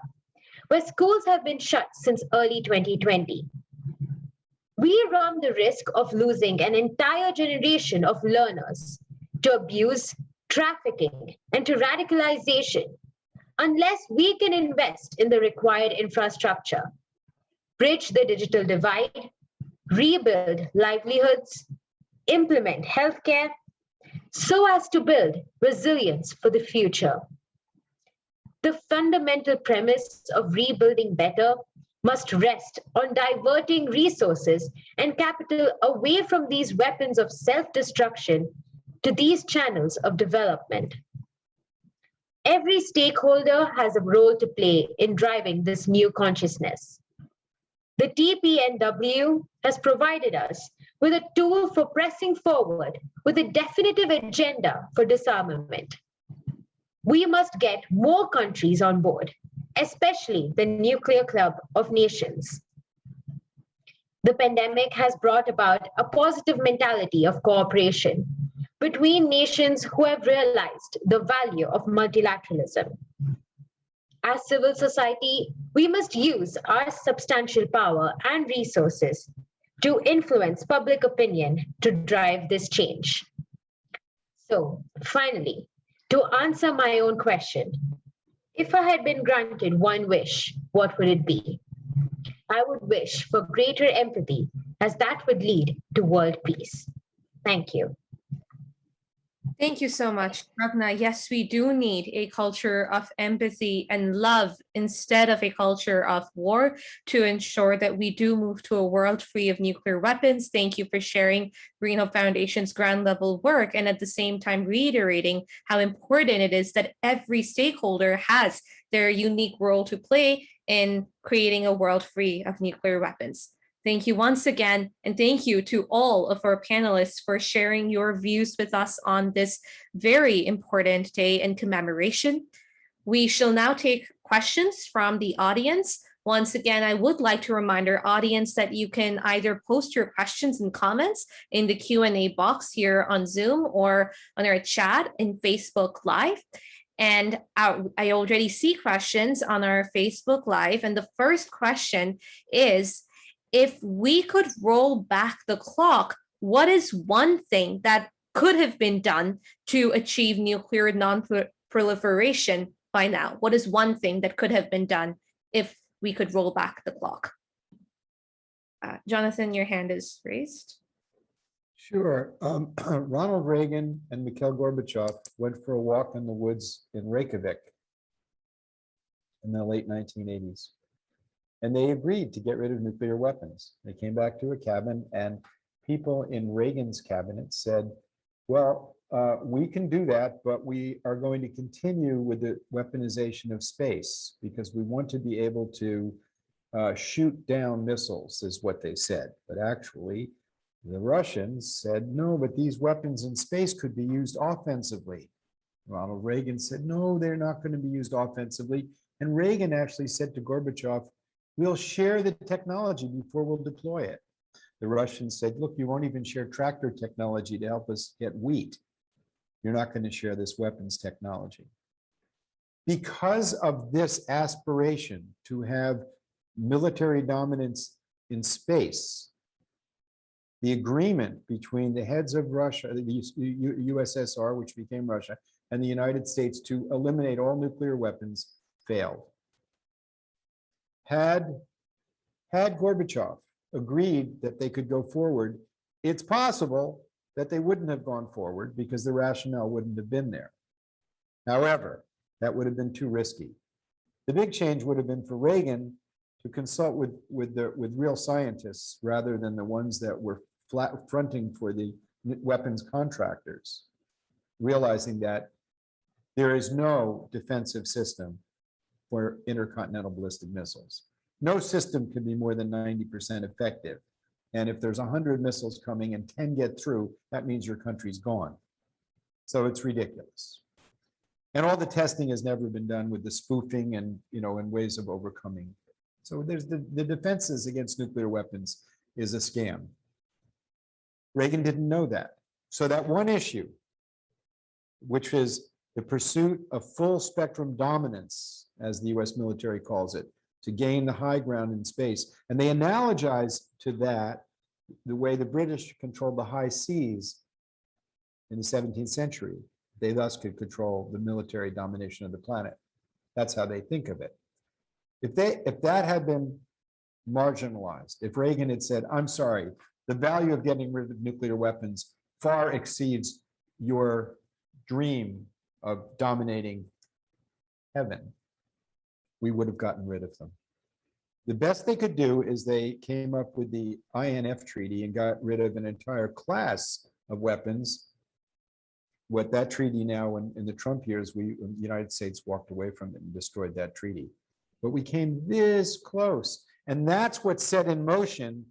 where schools have been shut since early 2020. We run the risk of losing an entire generation of learners to abuse, trafficking, and to radicalization unless we can invest in the required infrastructure, bridge the digital divide, rebuild livelihoods, implement healthcare, so as to build resilience for the future. The fundamental premise of rebuilding better must rest on diverting resources and capital away from these weapons of self-destruction to these channels of development. Every stakeholder has a role to play in driving this new consciousness. The TPNW has provided us with a tool for pressing forward with a definitive agenda for disarmament. We must get more countries on board, especially the Nuclear Club of Nations. The pandemic has brought about a positive mentality of cooperation between nations who have realized the value of multilateralism. As civil society, we must use our substantial power and resources to influence public opinion to drive this change. So, finally, to answer my own question, if I had been granted one wish, what would it be? I would wish for greater empathy, as that would lead to world peace. Thank you. Thank you so much, Pragna. Yes, we do need a culture of empathy and love instead of a culture of war to ensure that we do move to a world free of nuclear weapons. Thank you for sharing Granoff Foundation's ground level work and at the same time reiterating how important it is that every stakeholder has their unique role to play in creating a world free of nuclear weapons. Thank you once again, and thank you to all of our panelists for sharing your views with us on this very important day in commemoration. We shall now take questions from the audience. Once again, I would like to remind our audience that you can either post your questions and comments in the Q&A box here on Zoom or on our chat in Facebook Live. And I already see questions on our Facebook Live. And the first question is, if we could roll back the clock, what is one thing that could have been done to achieve nuclear non-proliferation by now? What is one thing that could have been done if we could roll back the clock? Jonathan, your hand is raised. Sure. Ronald Reagan and Mikhail Gorbachev went for a walk in the woods in Reykjavik in the late 1980s. And they agreed to get rid of nuclear weapons. They came back to a cabin, and people in Reagan's cabinet said, well, we can do that, but we are going to continue with the weaponization of space because we want to be able to shoot down missiles, is what they said. But actually, the Russians said, no, but these weapons in space could be used offensively. Ronald Reagan said, no, they're not going to be used offensively. And Reagan actually said to Gorbachev, we'll share the technology before we'll deploy it. The Russians said, look, you won't even share tractor technology to help us get wheat. You're not going to share this weapons technology. Because of this aspiration to have military dominance in space, the agreement between the heads of Russia, the USSR, which became Russia, and the United States to eliminate all nuclear weapons failed. Had Gorbachev agreed that they could go forward, it's possible that they wouldn't have gone forward because the rationale wouldn't have been there. However, that would have been too risky. The big change would have been for Reagan to consult with real scientists rather than the ones that were fronting for the weapons contractors, realizing that there is no defensive system for intercontinental ballistic missiles. No system can be more than 90% effective. And if there's 100 missiles coming and 10 get through, that means your country's gone. So it's ridiculous. And all the testing has never been done with the spoofing and, and ways of overcoming. So there's the defenses against nuclear weapons is a scam. Reagan didn't know that. So that one issue, which is the pursuit of full spectrum dominance, as the US military calls it, to gain the high ground in space. And they analogize to that the way the British controlled the high seas in the 17th century. They thus could control the military domination of the planet. That's how they think of it. If that had been marginalized, if Reagan had said, I'm sorry, the value of getting rid of nuclear weapons far exceeds your dream of dominating heaven, we would have gotten rid of them. The best they could do is they came up with the INF Treaty and got rid of an entire class of weapons. What that treaty now, in the Trump years, the United States walked away from it and destroyed that treaty. But we came this close. And that's what set in motion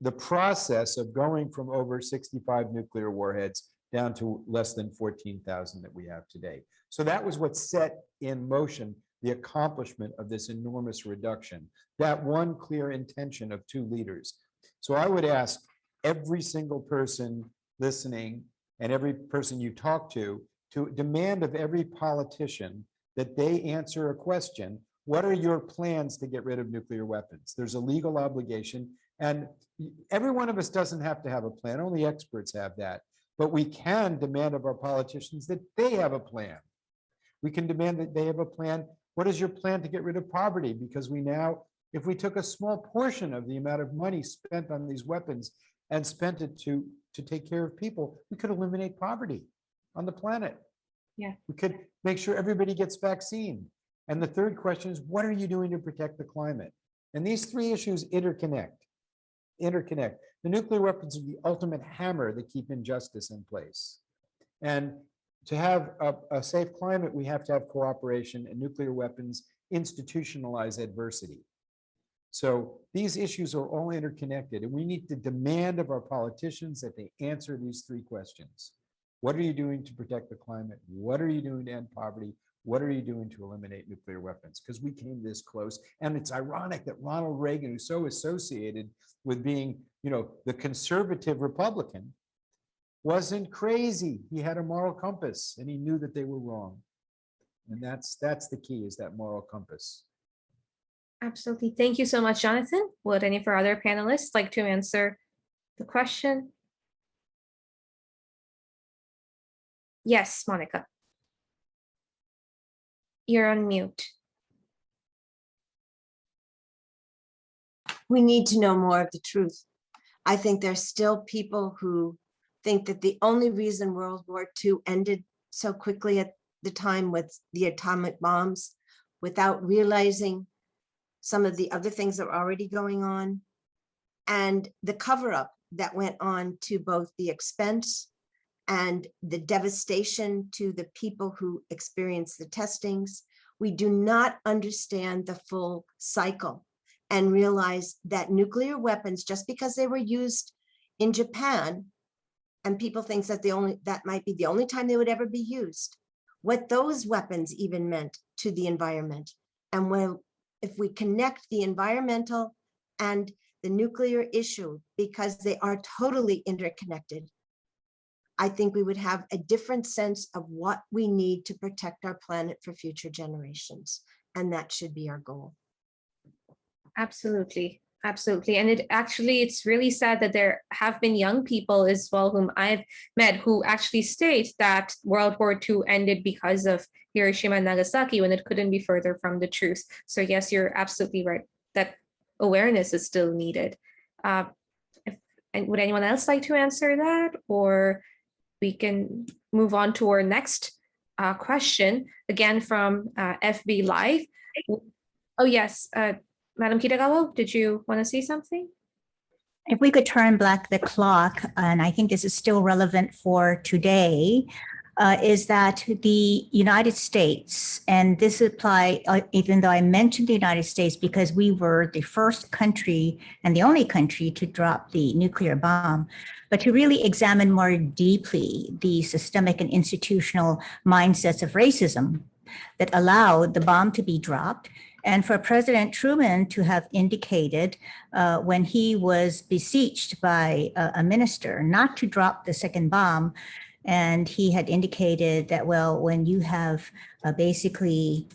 the process of going from over 65 nuclear warheads down to less than 14,000 that we have today. So that was what set in motion the accomplishment of this enormous reduction, that one clear intention of two leaders. So I would ask every single person listening and every person you talk to demand of every politician that they answer a question: what are your plans to get rid of nuclear weapons? There's a legal obligation, and every one of us doesn't have to have a plan. Only experts have that. But we can demand of our politicians that they have a plan. We can demand that they have a plan. What is your plan to get rid of poverty? Because we now, if we took a small portion of the amount of money spent on these weapons and spent it to take care of people, we could eliminate poverty on the planet. Yeah. We could make sure everybody gets vaccine. And the third question is, what are you doing to protect the climate? And these three issues interconnect. The nuclear weapons are the ultimate hammer that keep injustice in place. And to have a safe climate, we have to have cooperation, and nuclear weapons institutionalize adversity. So these issues are all interconnected, and we need to demand of our politicians that they answer these three questions. What are you doing to protect the climate? What are you doing to end poverty? what are you doing to eliminate nuclear weapons? Because we came this close. And it's ironic that Ronald Reagan, who's so associated with being, the conservative Republican, wasn't crazy. He had a moral compass and he knew that they were wrong. And that's the key, is that moral compass. Absolutely. Thank you so much, Jonathan. Would any of our other panelists like to answer the question? Yes, Monica. You're on mute. We need to know more of the truth. I think there's still people who think that the only reason World War II ended so quickly at the time with the atomic bombs, without realizing some of the other things that were already going on, and the cover-up that went on to both the expense and the devastation to the people who experienced the testings. We do not understand the full cycle and realize that nuclear weapons, just because they were used in Japan, and people think that that might be the only time they would ever be used, what those weapons even meant to the environment. And if we connect the environmental and the nuclear issue, because they are totally interconnected, I think we would have a different sense of what we need to protect our planet for future generations. And that should be our goal. Absolutely. Absolutely. And it's really sad that there have been young people as well whom I've met who actually state that World War II ended because of Hiroshima and Nagasaki, when it couldn't be further from the truth. So yes, you're absolutely right. That awareness is still needed. And would anyone else like to answer that? Or we can move on to our next question, again from FB Live. Oh yes, Madam Kitagawa, did you want to say something? If we could turn back the clock, and I think this is still relevant for today, is that the United States, and this apply, even though I mentioned the United States because we were the first country and the only country to drop the nuclear bomb, but to really examine more deeply the systemic and institutional mindsets of racism that allowed the bomb to be dropped. And for President Truman to have indicated when he was beseeched by a minister not to drop the second bomb, and he had indicated that, well, when you have basically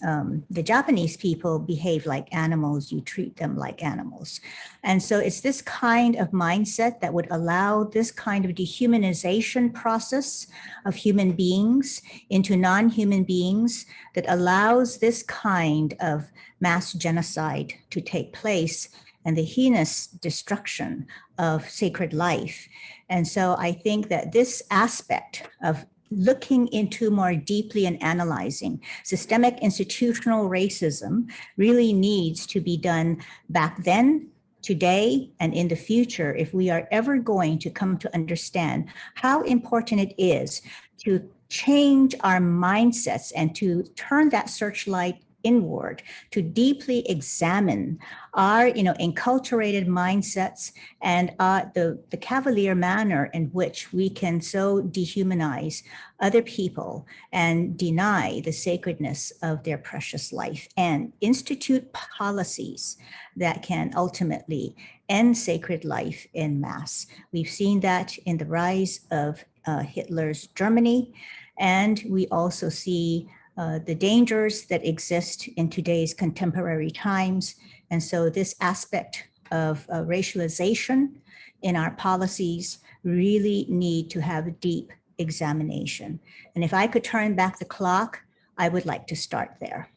the Japanese people behave like animals, you treat them like animals. And so it's this kind of mindset that would allow this kind of dehumanization process of human beings into non-human beings that allows this kind of mass genocide to take place and the heinous destruction of sacred life. And so I think that this aspect of looking into more deeply and analyzing systemic institutional racism really needs to be done back then, today, and in the future, if we are ever going to come to understand how important it is to change our mindsets and to turn that searchlight inward, to deeply examine our, enculturated mindsets and the cavalier manner in which we can so dehumanize other people and deny the sacredness of their precious life, and institute policies that can ultimately end sacred life en masse. We've seen that in the rise of Hitler's Germany, and we also see the dangers that exist in today's contemporary times. And so this aspect of racialization in our policies really need to have a deep examination. And if I could turn back the clock, I would like to start there.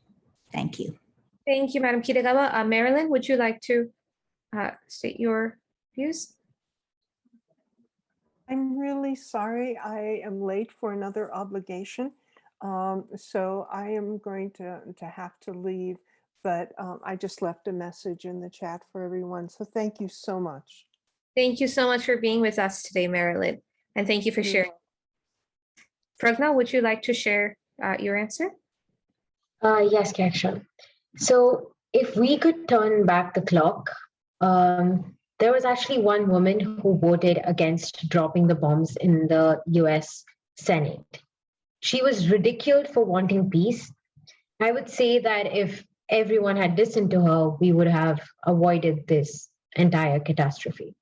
Thank you. Thank you, Madam Kitagawa. Marilyn, would you like to state your views? I'm really sorry. I am late for another obligation. So I am going to have to leave, but I just left a message in the chat for everyone. So thank you so much. Thank you so much for being with us today, Marilyn. And thank you for sharing. Pragna, would you like to share your answer? Yes, Kehkashan. So if we could turn back the clock, there was actually one woman who voted against dropping the bombs in the US Senate. She was ridiculed for wanting peace, I would say that if everyone had listened to her, we would have avoided this entire catastrophe.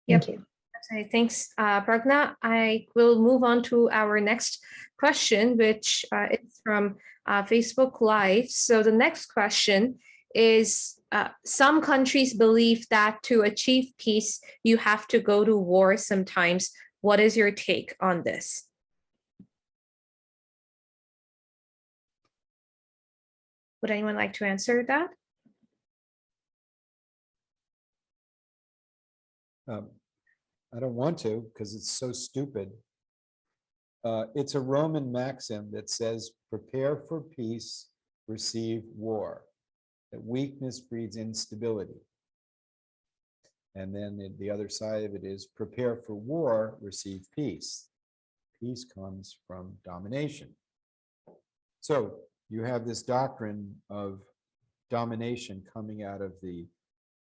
Thank you. Okay, thanks, Pragna. I will move on to our next question, which is from Facebook Live. So the next question is, some countries believe that to achieve peace, you have to go to war sometimes. What is your take on this? Would anyone like to answer that? I don't want to because it's so stupid. It's a Roman maxim that says, prepare for peace, receive war. That weakness breeds instability. And then the other side of it is, prepare for war, receive peace. Peace comes from domination. So you have this doctrine of domination coming out of the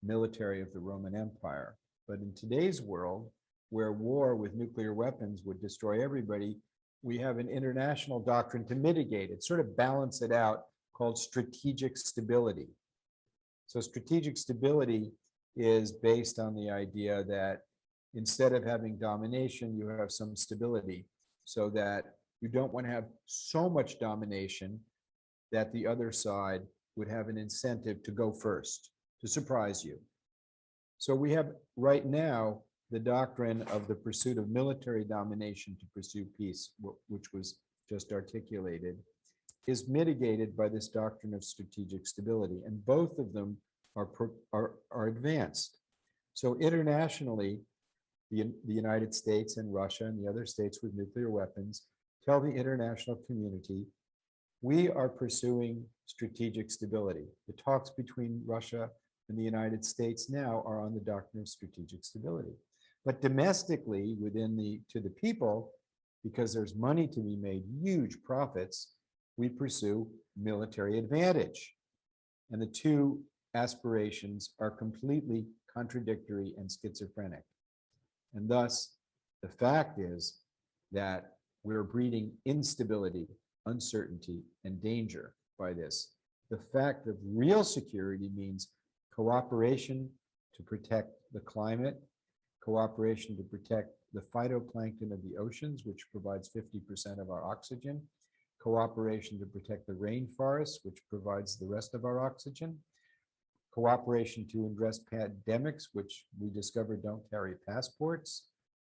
military of the Roman Empire. But in today's world, where war with nuclear weapons would destroy everybody, we have an international doctrine to mitigate it, sort of balance it out, called strategic stability. So strategic stability is based on the idea that instead of having domination, you have some stability, so that you don't want to have so much domination that the other side would have an incentive to go first, to surprise you. So we have right now the doctrine of the pursuit of military domination to pursue peace, which was just articulated, is mitigated by this doctrine of strategic stability. And both of them are advanced. So internationally, the United States and Russia and the other states with nuclear weapons tell the international community, we are pursuing strategic stability. The talks between Russia and the United States now are on the doctrine of strategic stability. But domestically, to the people, because there's money to be made, huge profits, we pursue military advantage. And the two aspirations are completely contradictory and schizophrenic. And thus, the fact is that we're breeding instability, uncertainty, and danger by this. The fact of real security means cooperation to protect the climate, cooperation to protect the phytoplankton of the oceans, which provides 50% of our oxygen, cooperation to protect the rainforests, which provides the rest of our oxygen, cooperation to address pandemics, which we discovered don't carry passports,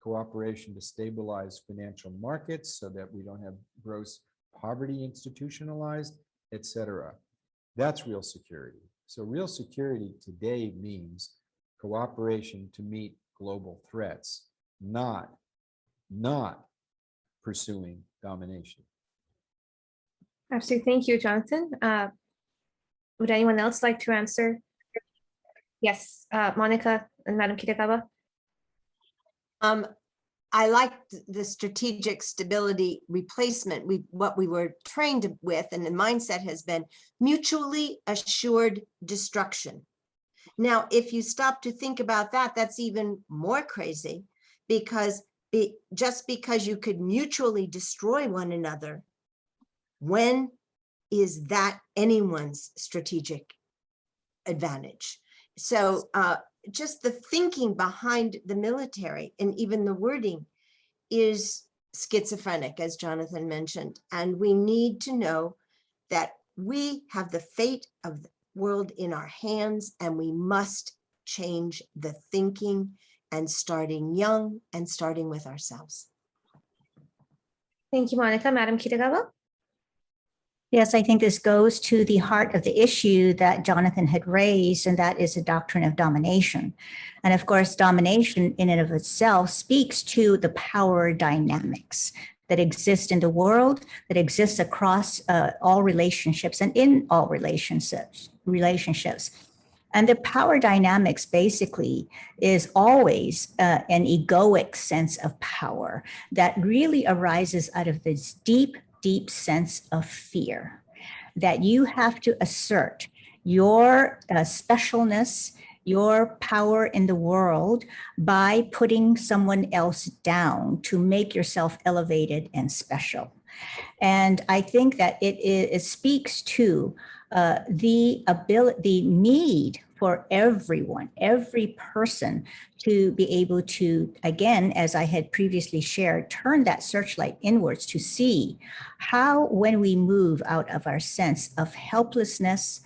cooperation to stabilize financial markets so that we don't have gross poverty institutionalized, etc. That's real security. So real security today means cooperation to meet global threats, not pursuing domination. Absolutely. Thank you, Jonathan. Would anyone else like to answer? Yes, Monica and Madam Kitagawa. I like the strategic stability replacement. What we were trained with, and the mindset has been mutually assured destruction. Now, if you stop to think about that, that's even more crazy, because just because you could mutually destroy one another, when is that anyone's strategic advantage? So just the thinking behind the military and even the wording is schizophrenic, as Jonathan mentioned. And we need to know that we have the fate of the world in our hands, and we must change the thinking, and starting young and starting with ourselves. Thank you, Monica. Madam Kitagawa. Yes, I think this goes to the heart of the issue that Jonathan had raised, and that is the doctrine of domination. And of course, domination in and of itself speaks to the power dynamics that exist in the world, that exists across all relationships and in all relationships. And the power dynamics basically is always an egoic sense of power that really arises out of this deep sense of fear that you have to assert your specialness, your power in the world by putting someone else down to make yourself elevated and special. And I think that it speaks to the need for everyone, every person, to be able to, again, as I had previously shared, turn that searchlight inwards to see how, when we move out of our sense of helplessness,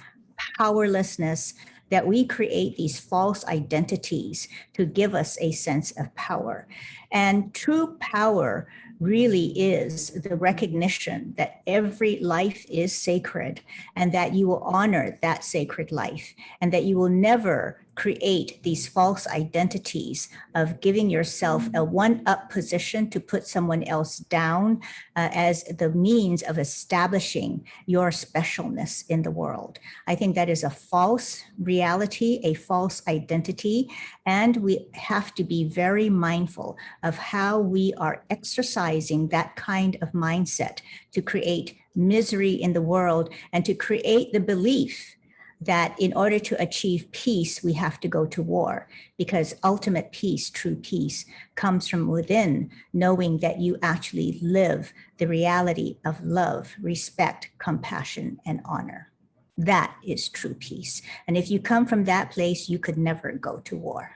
powerlessness, that we create these false identities to give us a sense of power. And true power really is the recognition that every life is sacred and that you will honor that sacred life and that you will never create these false identities of giving yourself a one-up position to put someone else down as the means of establishing your specialness in the world. I think that is a false reality, a false identity, and we have to be very mindful of how we are exercising that kind of mindset to create misery in the world and to create the belief that in order to achieve peace, we have to go to war, because ultimate peace, true peace, comes from within, knowing that you actually live the reality of love, respect, compassion, and honor. That is true peace. And if you come from that place, you could never go to war.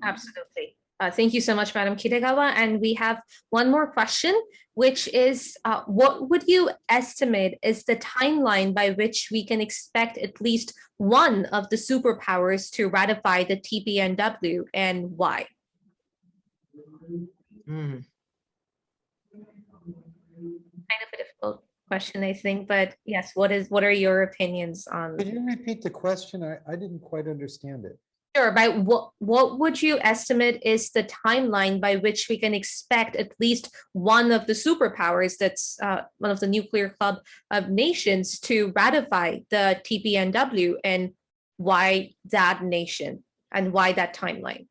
Absolutely. Thank you so much, Madam Kitagawa. And we have one more question, which is, what would you estimate is the timeline by which we can expect at least one of the superpowers to ratify the TPNW, and why? Kind of a difficult question, I think, but yes, what are your opinions on? Could you repeat the question? I didn't quite understand it. Sure. By what would you estimate is the timeline by which we can expect at least one of the superpowers, that's one of the nuclear club of nations, to ratify the TPNW, and why that nation and why that timeline?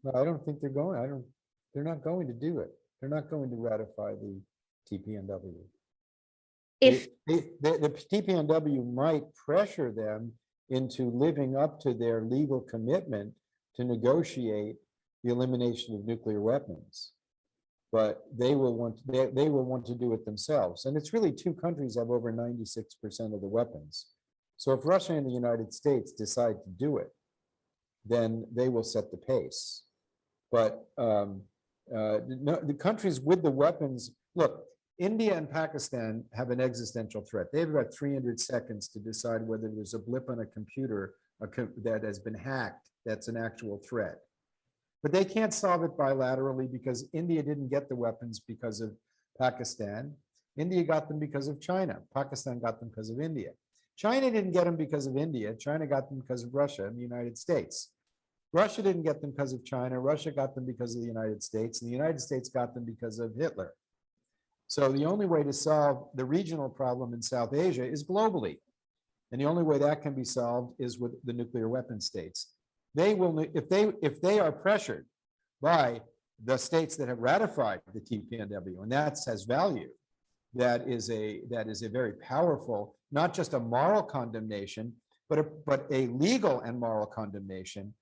Well, I don't think they're going. They're not going to do it. They're not going to ratify the TPNW. If the TPNW might pressure them into living up to their legal commitment to negotiate the elimination of nuclear weapons, but they will want to do it themselves. And it's really two countries have over 96% of the weapons. So if Russia and the United States decide to do it, then they will set the pace. But the countries with the weapons, look, India and Pakistan have an existential threat. They have about 300 seconds to decide whether there's a blip on a computer that has been hacked that's an actual threat. But they can't solve it bilaterally, because India didn't get the weapons because of Pakistan. India got them because of China. Pakistan got them because of India. China didn't get them because of India. China got them because of Russia and the United States. Russia didn't get them because of China. Russia got them because of the United States. And the United States got them because of Hitler. So the only way to solve the regional problem in South Asia is globally. And the only way that can be solved is with the nuclear weapon states. They will, if they are pressured by the states that have ratified the TPNW, and that has value, that is a very powerful, not just a moral condemnation, but a legal and moral condemnation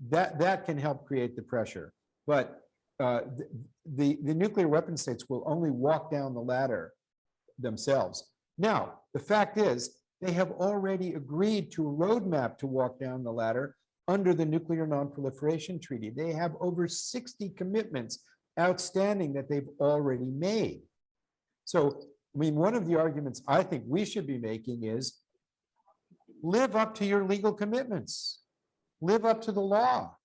that can help create the pressure. But the nuclear weapon states will only walk down the ladder themselves. Now, the fact is, they have already agreed to a roadmap to walk down the ladder under the Nuclear Non-Proliferation Treaty. They have over 60 commitments outstanding that they've already made. So, I mean, one of the arguments I think we should be making is live up to your legal commitments, live up to the law.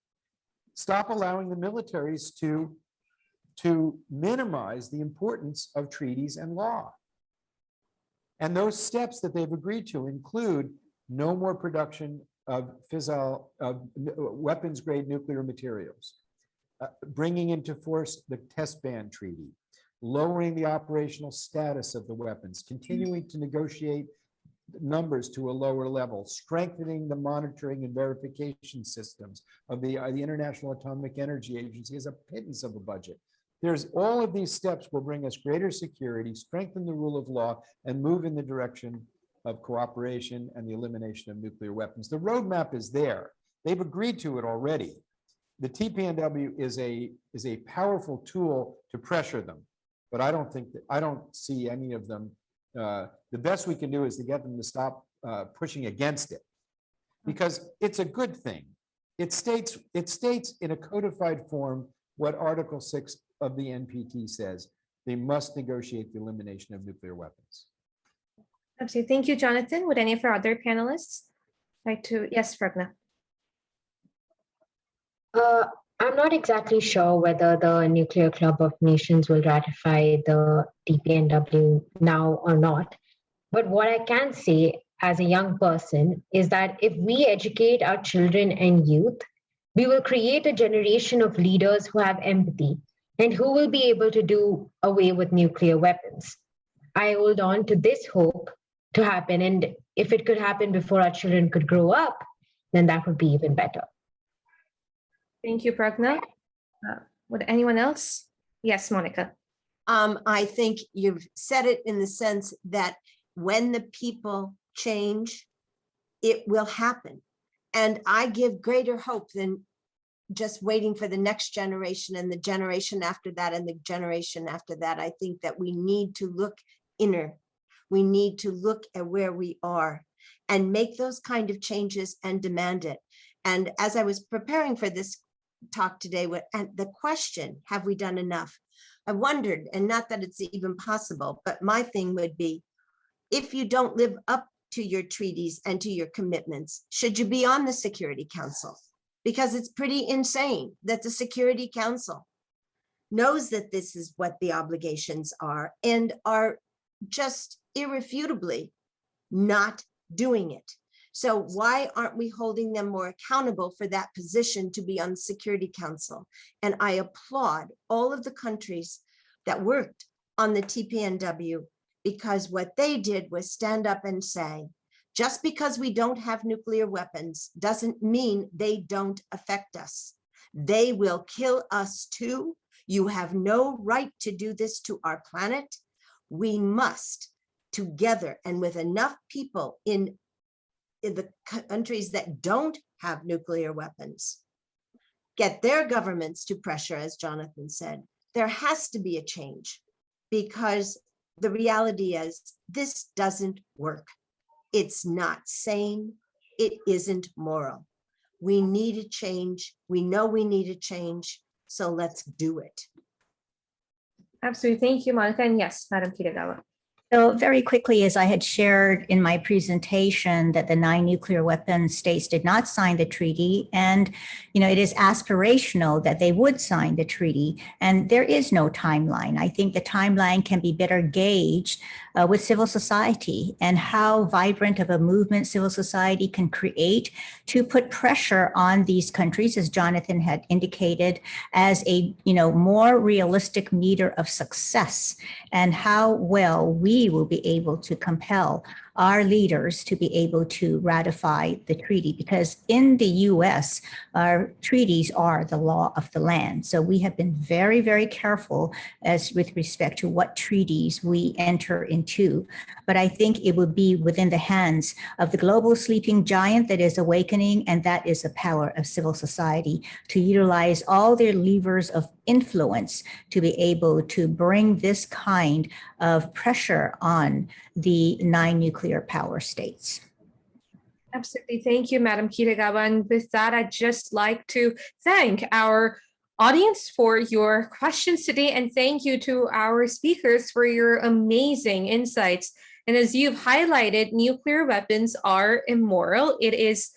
Stop allowing the militaries to minimize the importance of treaties and law. And those steps that they've agreed to include no more production of weapons-grade nuclear materials, bringing into force the test ban treaty, lowering the operational status of the weapons, continuing to negotiate numbers to a lower level, strengthening the monitoring and verification systems of the International Atomic Energy Agency as a pittance of a budget. There's all of these steps will bring us greater security, strengthen the rule of law, and move in the direction of cooperation and the elimination of nuclear weapons. The roadmap is there. They've agreed to it already. the TPNW is a powerful tool to pressure them, but I don't see any of them. The best we can do is to get them to stop pushing against it, because it's a good thing. It states in a codified form what Article 6 of the NPT says. They must negotiate the elimination of nuclear weapons. Absolutely. Thank you, Jonathan. Would any of our other panelists like to? Yes, Pragna. I'm not exactly sure whether the Nuclear Club of Nations will ratify the TPNW now or not. But what I can say as a young person is that if we educate our children and youth, we will create a generation of leaders who have empathy and who will be able to do away with nuclear weapons. I hold on to this hope to happen. And if it could happen before our children could grow up, then that would be even better. Thank you, Pragna. Would anyone else? Yes, Monica. I think you've said it in the sense that when the people change, it will happen. And I give greater hope than just waiting for the next generation and the generation after that and the generation after that. I think that we need to look inner. We need to look at where we are and make those kind of changes and demand it. And as I was preparing for this talk today, and the question, have we done enough? I wondered, and not that it's even possible, but my thing would be, if you don't live up to your treaties and to your commitments, should you be on the Security Council? Because it's pretty insane that the Security Council knows that this is what the obligations are and are just irrefutably not doing it. So why aren't we holding them more accountable for that position to be on the Security Council? And I applaud all of the countries that worked on the TPNW, because what they did was stand up and say, just because we don't have nuclear weapons doesn't mean they don't affect us. They will kill us too. You have no right to do this to our planet. We must, together and with enough people in the countries that don't have nuclear weapons, get their governments to pressure, as Jonathan said. There has to be a change, because the reality is this doesn't work. It's not sane. It isn't moral. We need a change. We know we need a change. So let's do it. Absolutely. Thank you, Monica. And yes, Madam Kitagawa. So very quickly, as I had shared in my presentation, that the 9 nuclear weapon states did not sign the treaty, and it is aspirational that they would sign the treaty, and there is no timeline. I think the timeline can be better gauged with civil society and how vibrant of a movement civil society can create to put pressure on these countries, as Jonathan had indicated, as a more realistic meter of success, and how well we will be able to compel our leaders to be able to ratify the treaty, because in the US, our treaties are the law of the land. So we have been very, very careful as with respect to what treaties we enter into. But I think it would be within the hands of the global sleeping giant that is awakening, and that is the power of civil society, to utilize all their levers of influence to be able to bring this kind of pressure on the 9 nuclear power states. Absolutely. Thank you, Madam Kitagawa. And with that, I'd just like to thank our audience for your questions today, and thank you to our speakers for your amazing insights. And as you've highlighted, nuclear weapons are immoral. It is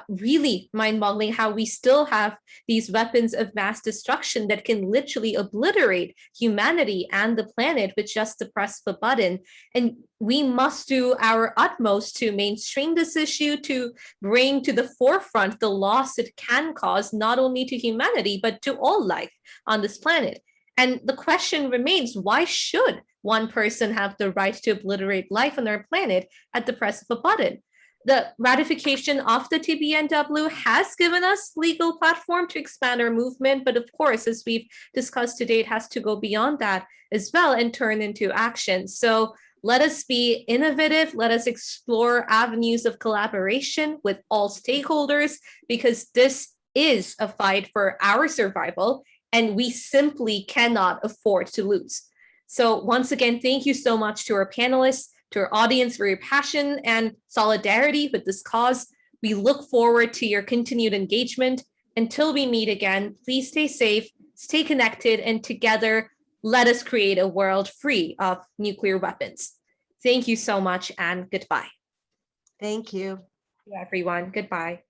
really mind-boggling how we still have these weapons of mass destruction that can literally obliterate humanity and the planet with just the press of a button. And we must do our utmost to mainstream this issue, to bring to the forefront the loss it can cause, not only to humanity, but to all life on this planet. And the question remains, why should one person have the right to obliterate life on our planet at the press of a button? The ratification of the TPNW has given us legal platform to expand our movement, but of course, as we've discussed today, it has to go beyond that as well and turn into action. So let us be innovative. Let us explore avenues of collaboration with all stakeholders, because this is a fight for our survival, and we simply cannot afford to lose. So once again, thank you so much to our panelists, to our audience for your passion and solidarity with this cause. We look forward to your continued engagement. Until we meet again, please stay safe, stay connected, and together, let us create a world free of nuclear weapons. Thank you so much and goodbye. Thank you. Everyone, goodbye.